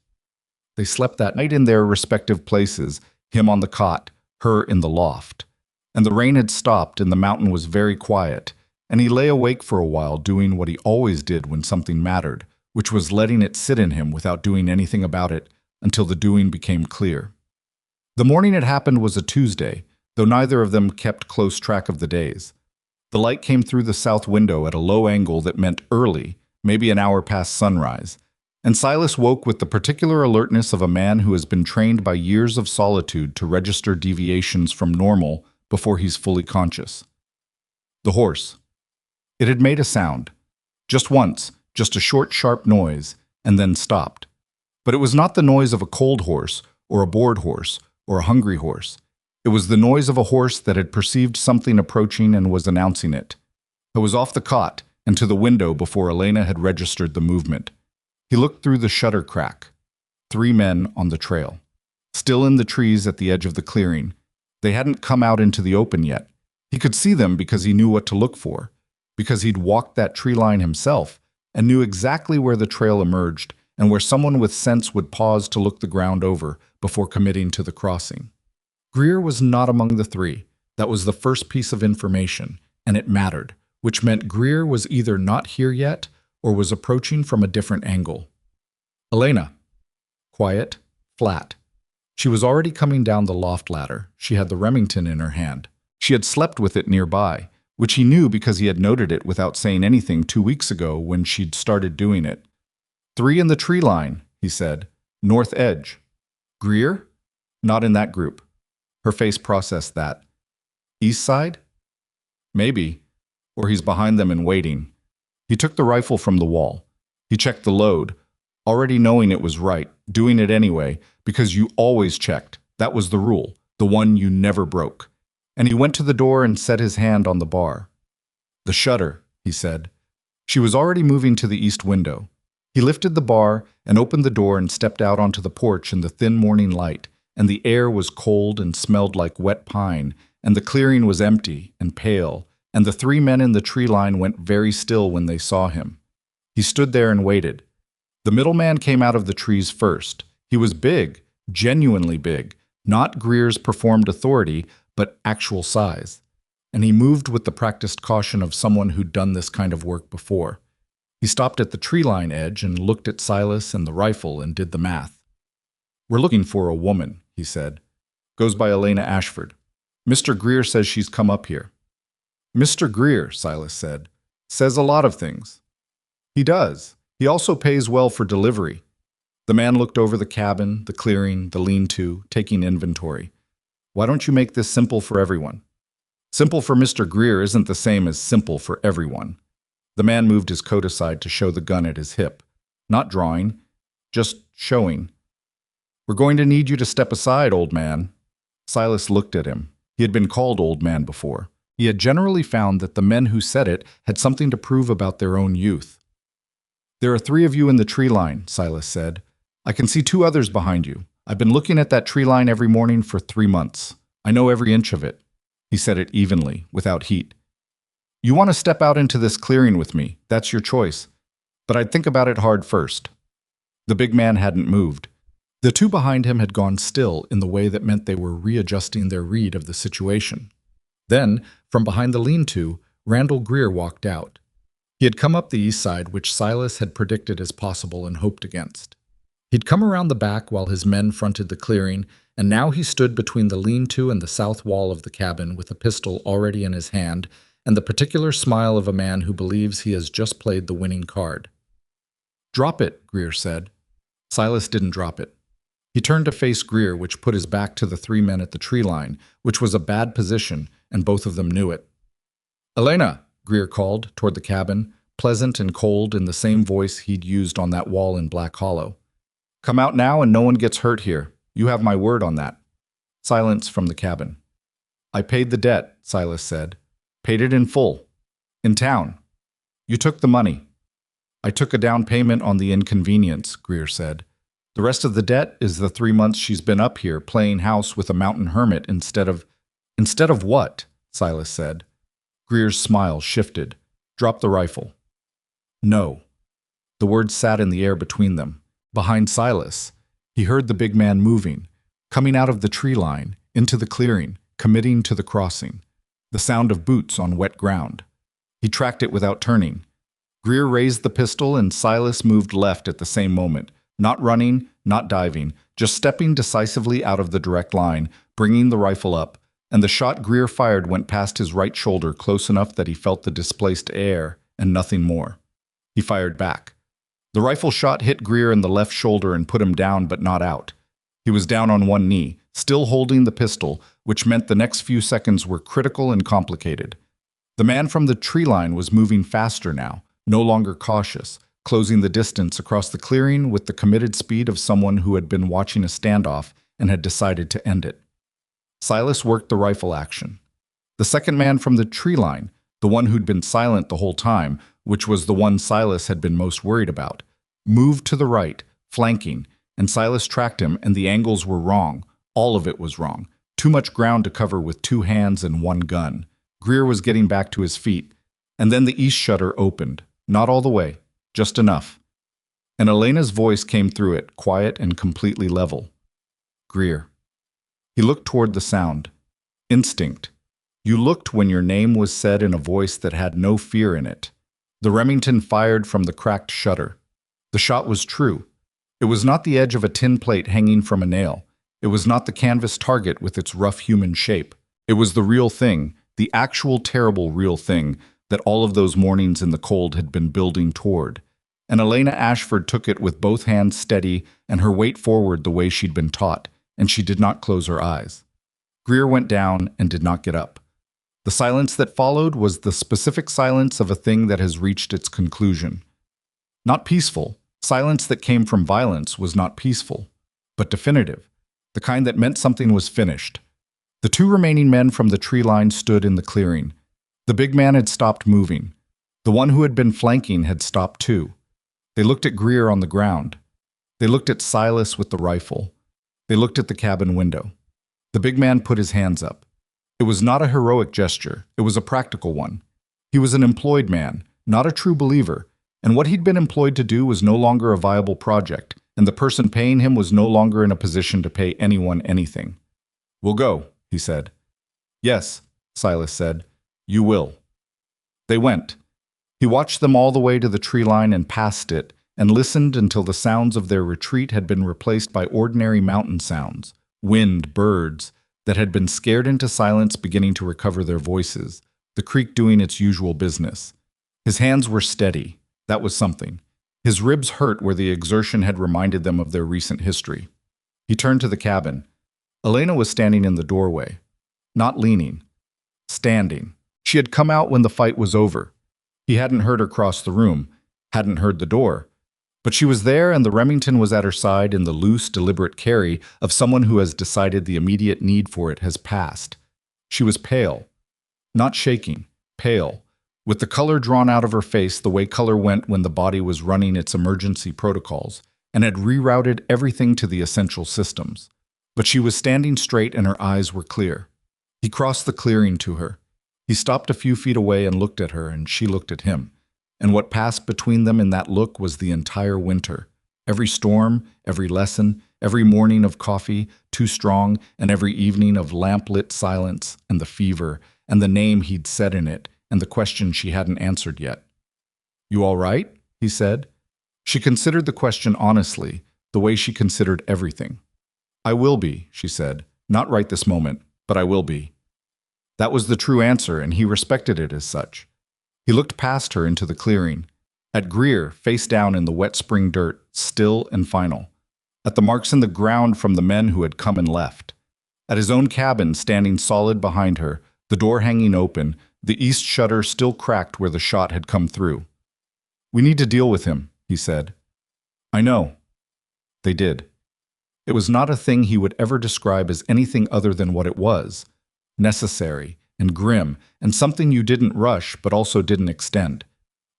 They slept that night in their respective places, him on the cot, her in the loft. And the rain had stopped and the mountain was very quiet, and he lay awake for a while doing what he always did when something mattered, which was letting it sit in him without doing anything about it until the doing became clear. The morning it happened was a Tuesday, though neither of them kept close track of the days. The light came through the south window at a low angle that meant early, maybe an hour past sunrise, and Silas woke with the particular alertness of a man who has been trained by years of solitude to register deviations from normal before he's fully conscious. The horse. It had made a sound. Just once, just a short, sharp noise, and then stopped. But it was not the noise of a cold horse, or a bored horse, or a hungry horse. It was the noise of a horse that had perceived something approaching and was announcing it. It was off the cot and to the window before Elena had registered the movement. He looked through the shutter crack. 3 men on the trail. Still in the trees at the edge of the clearing. They hadn't come out into the open yet. He could see them because he knew what to look for, because he'd walked that tree line himself and knew exactly where the trail emerged and where someone with sense would pause to look the ground over before committing to the crossing. Greer was not among the 3. That was the first piece of information, and it mattered, which meant Greer was either not here yet or was approaching from a different angle. Elena. Quiet, flat. She was already coming down the loft ladder. She had the Remington in her hand. She had slept with it nearby, which he knew because he had noted it without saying anything 2 weeks ago when she'd started doing it. 3 in the tree line, he said. North edge. Greer? Not in that group. Her face processed that. East side? Maybe. Or he's behind them and waiting. He took the rifle from the wall. He checked the load, already knowing it was right, doing it anyway, because you always checked. That was the rule, the one you never broke. And he went to the door and set his hand on the bar. The shutter, he said. She was already moving to the east window. He lifted the bar and opened the door and stepped out onto the porch in the thin morning light, and the air was cold and smelled like wet pine, and the clearing was empty and pale, and the 3 men in the tree line went very still when they saw him. He stood there and waited. The middle man came out of the trees first. He was big, genuinely big, not Greer's performed authority, but actual size. And he moved with the practiced caution of someone who'd done this kind of work before. He stopped at the tree line edge and looked at Silas and the rifle and did the math. We're looking for a woman, he said. Goes by Elena Ashford. Mr. Greer says she's come up here. Mr. Greer, Silas said, says a lot of things. He does. He also pays well for delivery. The man looked over the cabin, the clearing, the lean-to, taking inventory. Why don't you make this simple for everyone? Simple for Mr. Greer isn't the same as simple for everyone. The man moved his coat aside to show the gun at his hip. Not drawing, just showing. We're going to need you to step aside, old man. Silas looked at him. He had been called old man before. He had generally found that the men who said it had something to prove about their own youth. There are 3 of you in the tree line, Silas said. I can see 2 others behind you. I've been looking at that tree line every morning for 3 months. I know every inch of it. He said it evenly, without heat. You want to step out into this clearing with me. That's your choice. But I'd think about it hard first. The big man hadn't moved. The 2 behind him had gone still in the way that meant they were readjusting their read of the situation. Then, from behind the lean-to, Randall Greer walked out. He had come up the east side, which Silas had predicted as possible and hoped against. He'd come around the back while his men fronted the clearing, and now he stood between the lean-to and the south wall of the cabin with a pistol already in his hand and the particular smile of a man who believes he has just played the winning card. "Drop it," Greer said. Silas didn't drop it. He turned to face Greer, which put his back to the 3 men at the tree line, which was a bad position, and both of them knew it. "Elena," Greer called toward the cabin, pleasant and cold in the same voice he'd used on that wall in Black Hollow. "Come out now and no one gets hurt here. You have my word on that." Silence from the cabin. "I paid the debt," Silas said. "Paid it in full. In town. You took the money." "I took a down payment on the inconvenience," Greer said. "The rest of the debt is the 3 months she's been up here playing house with a mountain hermit instead of—" "Instead of what?" Silas said. Greer's smile shifted. "Drop the rifle." "No." The words sat in the air between them. Behind Silas, he heard the big man moving, coming out of the tree line, into the clearing, committing to the crossing. The sound of boots on wet ground. He tracked it without turning. Greer raised the pistol and Silas moved left at the same moment, not running, not diving, just stepping decisively out of the direct line, bringing the rifle up, and the shot Greer fired went past his right shoulder close enough that he felt the displaced air and nothing more. He fired back. The rifle shot hit Greer in the left shoulder and put him down but not out. He was down on one knee, still holding the pistol, which meant the next few seconds were critical and complicated. The man from the tree line was moving faster now, no longer cautious, closing the distance across the clearing with the committed speed of someone who had been watching a standoff and had decided to end it. Silas worked the rifle action. The second man from the tree line, the one who'd been silent the whole time, which was the one Silas had been most worried about, moved to the right, flanking, and Silas tracked him, and the angles were wrong. All of it was wrong. Too much ground to cover with 2 hands and 1 gun. Greer was getting back to his feet, and then the east shutter opened. Not all the way, just enough. And Elena's voice came through it, quiet and completely level. "Greer." He looked toward the sound. Instinct. You looked when your name was said in a voice that had no fear in it. The Remington fired from the cracked shutter. The shot was true. It was not the edge of a tin plate hanging from a nail. It was not the canvas target with its rough human shape. It was the real thing, the actual terrible real thing that all of those mornings in the cold had been building toward. And Elena Ashford took it with both hands steady and her weight forward the way she'd been taught, and she did not close her eyes. Greer went down and did not get up. The silence that followed was the specific silence of a thing that has reached its conclusion. Not peaceful. Silence that came from violence was not peaceful, but definitive, the kind that meant something was finished. The 2 remaining men from the tree line stood in the clearing. The big man had stopped moving. The one who had been flanking had stopped too. They looked at Greer on the ground. They looked at Silas with the rifle. They looked at the cabin window. The big man put his hands up. It was not a heroic gesture. It was a practical one. He was an employed man, not a true believer, and what he'd been employed to do was no longer a viable project, and the person paying him was no longer in a position to pay anyone anything. "We'll go," he said. "Yes," Silas said. "You will." They went. He watched them all the way to the tree line and past it, and listened until the sounds of their retreat had been replaced by ordinary mountain sounds, wind, birds, that had been scared into silence beginning to recover their voices, the creek doing its usual business. His hands were steady. That was something. His ribs hurt where the exertion had reminded them of their recent history. He turned to the cabin. Elena was standing in the doorway. Not leaning. Standing. She had come out when the fight was over. He hadn't heard her cross the room, hadn't heard the door. But she was there, and the Remington was at her side in the loose, deliberate carry of someone who has decided the immediate need for it has passed. She was pale. Not shaking. Pale. with the color drawn out of her face the way color went when the body was running its emergency protocols, and had rerouted everything to the essential systems. But she was standing straight and her eyes were clear. He crossed the clearing to her. He stopped a few feet away and looked at her, and she looked at him. And what passed between them in that look was the entire winter. Every storm, every lesson, every morning of coffee, too strong, and every evening of lamp-lit silence, and the fever, and the name he'd said in it, and the question she hadn't answered yet. "You all right?" he said. She considered the question honestly, the way she considered everything. "I will be," she said. "Not right this moment, but I will be." That was the true answer, and he respected it as such. He looked past her into the clearing, at Greer, face down in the wet spring dirt, still and final, at the marks in the ground from the men who had come and left, at his own cabin standing solid behind her, the door hanging open, the east shutter still cracked where the shot had come through. "We need to deal with him," he said. "I know." They did. It was not a thing he would ever describe as anything other than what it was, necessary and grim, and something you didn't rush but also didn't extend.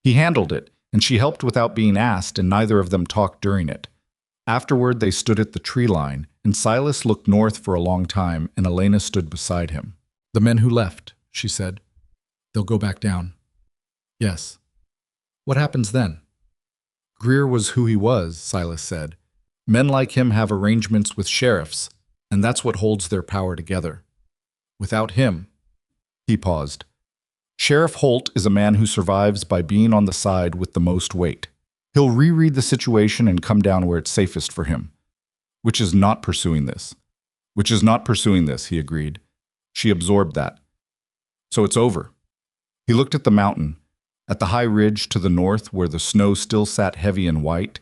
He handled it, and she helped without being asked, and neither of them talked during it. Afterward, they stood at the tree line, and Silas looked north for a long time, and Elena stood beside him. "The men who left," she said. "They'll go back down." "Yes." "What happens then?" "Greer was who he was," Silas said. "Men like him have arrangements with sheriffs, and that's what holds their power together. Without him—" He paused. "Sheriff Holt is a man who survives by being on the side with the most weight. He'll reread the situation and come down where it's safest for him. Which is not pursuing this." "Which is not pursuing this," he agreed. She absorbed that. "So it's over." He looked at the mountain, at the high ridge to the north where the snow still sat heavy and white,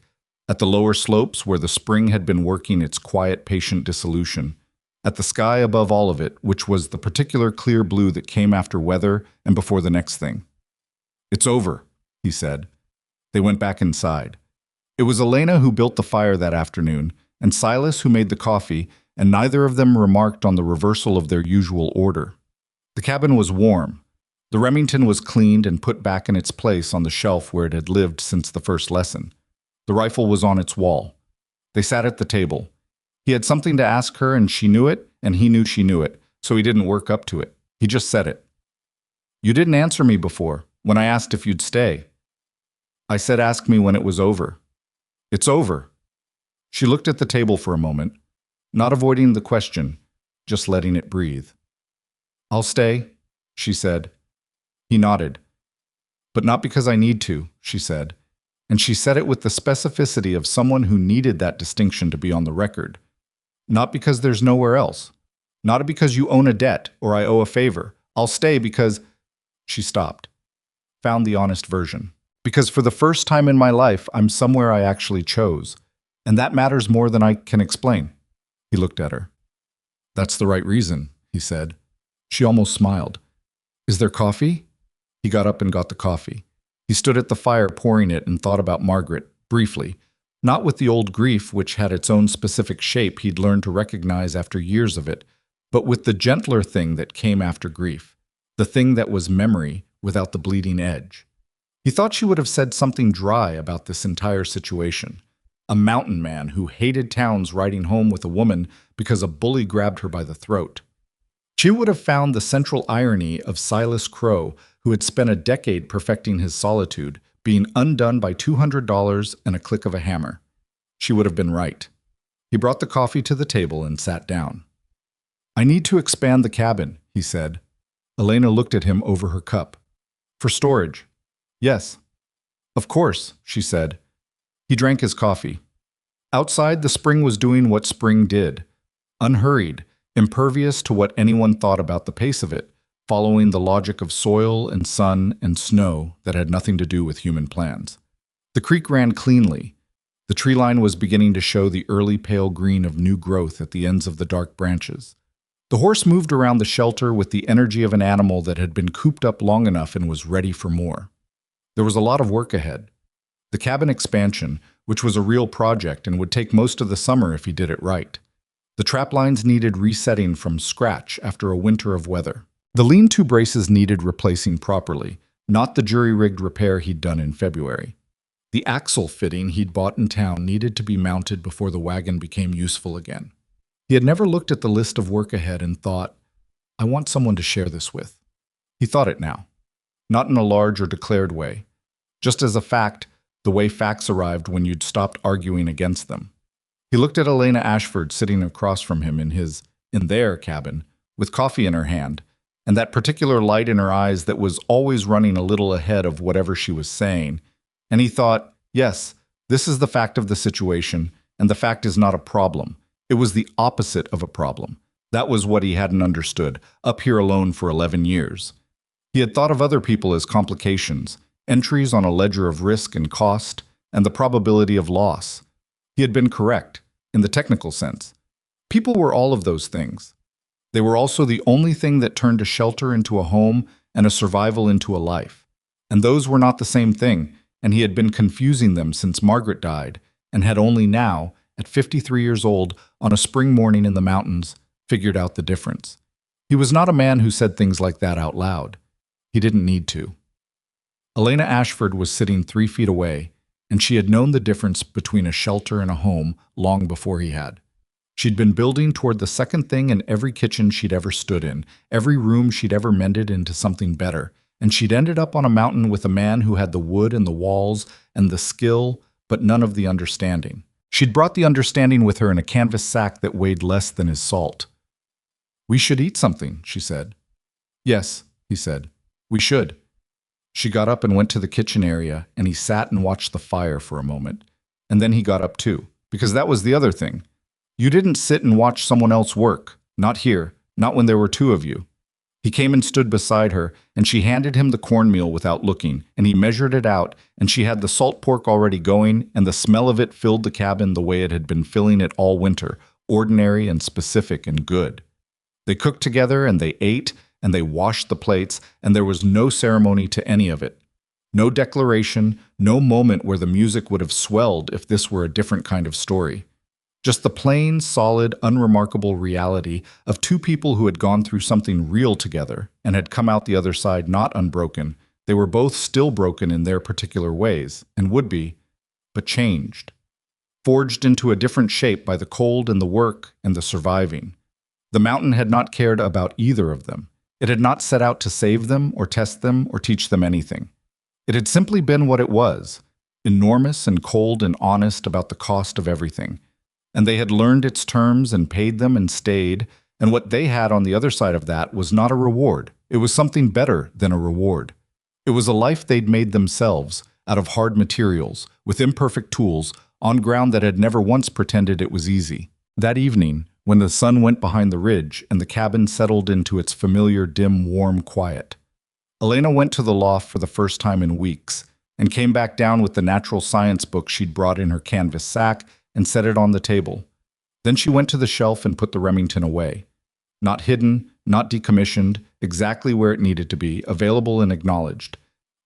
at the lower slopes where the spring had been working its quiet, patient dissolution, at the sky above all of it, which was the particular clear blue that came after weather and before the next thing. "It's over," he said. They went back inside. It was Elena who built the fire that afternoon, and Silas who made the coffee, and neither of them remarked on the reversal of their usual order. The cabin was warm. The Remington was cleaned and put back in its place on the shelf where it had lived since the first lesson. The rifle was on its wall. They sat at the table. He had something to ask her, and she knew it, and he knew she knew it, so he didn't work up to it. He just said it. "You didn't answer me before, when I asked if you'd stay." "I said ask me when it was over." "It's over." She looked at the table for a moment, not avoiding the question, just letting it breathe. "I'll stay," she said. He nodded. "But not because I need to," she said. And she said it with the specificity of someone who needed that distinction to be on the record. "Not because there's nowhere else. Not because you own a debt or I owe a favor. I'll stay because—" She stopped. Found the honest version. "Because for the first time in my life, I'm somewhere I actually chose. And that matters more than I can explain." He looked at her. "That's the right reason," he said. She almost smiled. "Is there coffee?" He got up and got the coffee. He stood at the fire pouring it and thought about Margaret, briefly, not with the old grief which had its own specific shape he'd learned to recognize after years of it, but with the gentler thing that came after grief, the thing that was memory without the bleeding edge. He thought she would have said something dry about this entire situation. A mountain man who hated towns riding home with a woman because a bully grabbed her by the throat. She would have found the central irony of Silas Crowe, who had spent a decade perfecting his solitude, being undone by $200 and a click of a hammer. She would have been right. He brought the coffee to the table and sat down. "I need to expand the cabin," he said. Elena looked at him over her cup. "For storage." "Yes." "Of course," she said. He drank his coffee. Outside, the spring was doing what spring did. Unhurried, impervious to what anyone thought about the pace of it, following the logic of soil and sun and snow that had nothing to do with human plans. The creek ran cleanly. The tree line was beginning to show the early pale green of new growth at the ends of the dark branches. The horse moved around the shelter with the energy of an animal that had been cooped up long enough and was ready for more. There was a lot of work ahead. The cabin expansion, which was a real project and would take most of the summer if he did it right. The trap lines needed resetting from scratch after a winter of weather. The lean-to braces needed replacing properly. not the jury-rigged repair he'd done in February. The axle fitting he'd bought in town needed to be mounted before the wagon became useful again. He had never looked at the list of work ahead and thought, I want someone to share this with. He thought it now, not in a large or declared way, just as a fact, the way facts arrived when you'd stopped arguing against them. He looked at Elena Ashford sitting across from him in their cabin, with coffee in her hand, and that particular light in her eyes that was always running a little ahead of whatever she was saying, and he thought, yes, this is the fact of the situation, and the fact is not a problem. It was the opposite of a problem. That was what he hadn't understood, up here alone for 11 years. He had thought of other people as complications, entries on a ledger of risk and cost, and the probability of loss. He had been correct, in the technical sense. People were all of those things. They were also the only thing that turned a shelter into a home and a survival into a life. And those were not the same thing, and he had been confusing them since Margaret died, and had only now, at 53 years old, on a spring morning in the mountains, figured out the difference. He was not a man who said things like that out loud. He didn't need to. Elena Ashford was sitting 3 feet away, and she had known the difference between a shelter and a home long before he had. She'd been building toward the second thing in every kitchen she'd ever stood in, every room she'd ever mended into something better, and she'd ended up on a mountain with a man who had the wood and the walls and the skill, but none of the understanding. She'd brought the understanding with her in a canvas sack that weighed less than his salt. "We should eat something," she said. "Yes," he said. "We should." She got up and went to the kitchen area, and he sat and watched the fire for a moment. And then he got up too, because that was the other thing. You didn't sit and watch someone else work. Not here. Not when there were 2 of you. He came and stood beside her, and she handed him the cornmeal without looking, and he measured it out, and she had the salt pork already going, and the smell of it filled the cabin the way it had been filling it all winter, ordinary and specific and good. They cooked together, and they ate, and they washed the plates, and there was no ceremony to any of it. No declaration, no moment where the music would have swelled if this were a different kind of story. Just the plain, solid, unremarkable reality of 2 people who had gone through something real together and had come out the other side not unbroken. They were both still broken in their particular ways, and would be, but changed. Forged into a different shape by the cold and the work and the surviving. The mountain had not cared about either of them. It had not set out to save them or test them or teach them anything. It had simply been what it was, enormous and cold and honest about the cost of everything. And they had learned its terms and paid them and stayed, and what they had on the other side of that was not a reward. It was something better than a reward. It was a life they'd made themselves, out of hard materials, with imperfect tools, on ground that had never once pretended it was easy. That evening, when the sun went behind the ridge and the cabin settled into its familiar, dim, warm quiet, Elena went to the loft for the first time in weeks, and came back down with the natural science book she'd brought in her canvas sack and set it on the table. Then she went to the shelf and put the Remington away. Not hidden, not decommissioned, exactly where it needed to be, available and acknowledged.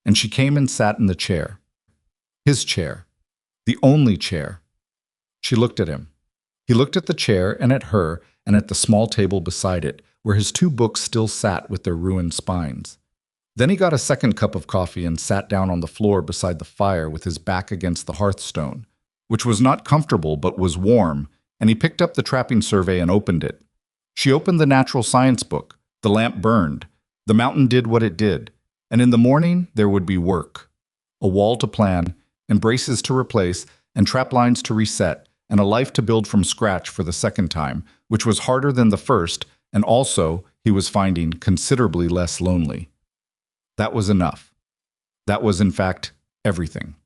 And she came and sat in the chair. His chair. The only chair. She looked at him. He looked at the chair and at her and at the small table beside it, where his 2 books still sat with their ruined spines. Then he got a second cup of coffee and sat down on the floor beside the fire with his back against the hearthstone, which was not comfortable but was warm, and he picked up the trapping survey and opened it. She opened the natural science book. The lamp burned. The mountain did what it did. And in the morning, there would be work. A wall to plan, and braces to replace, and trap lines to reset, and a life to build from scratch for the second time, which was harder than the first, and also, he was finding, considerably less lonely. That was enough. That was, in fact, everything.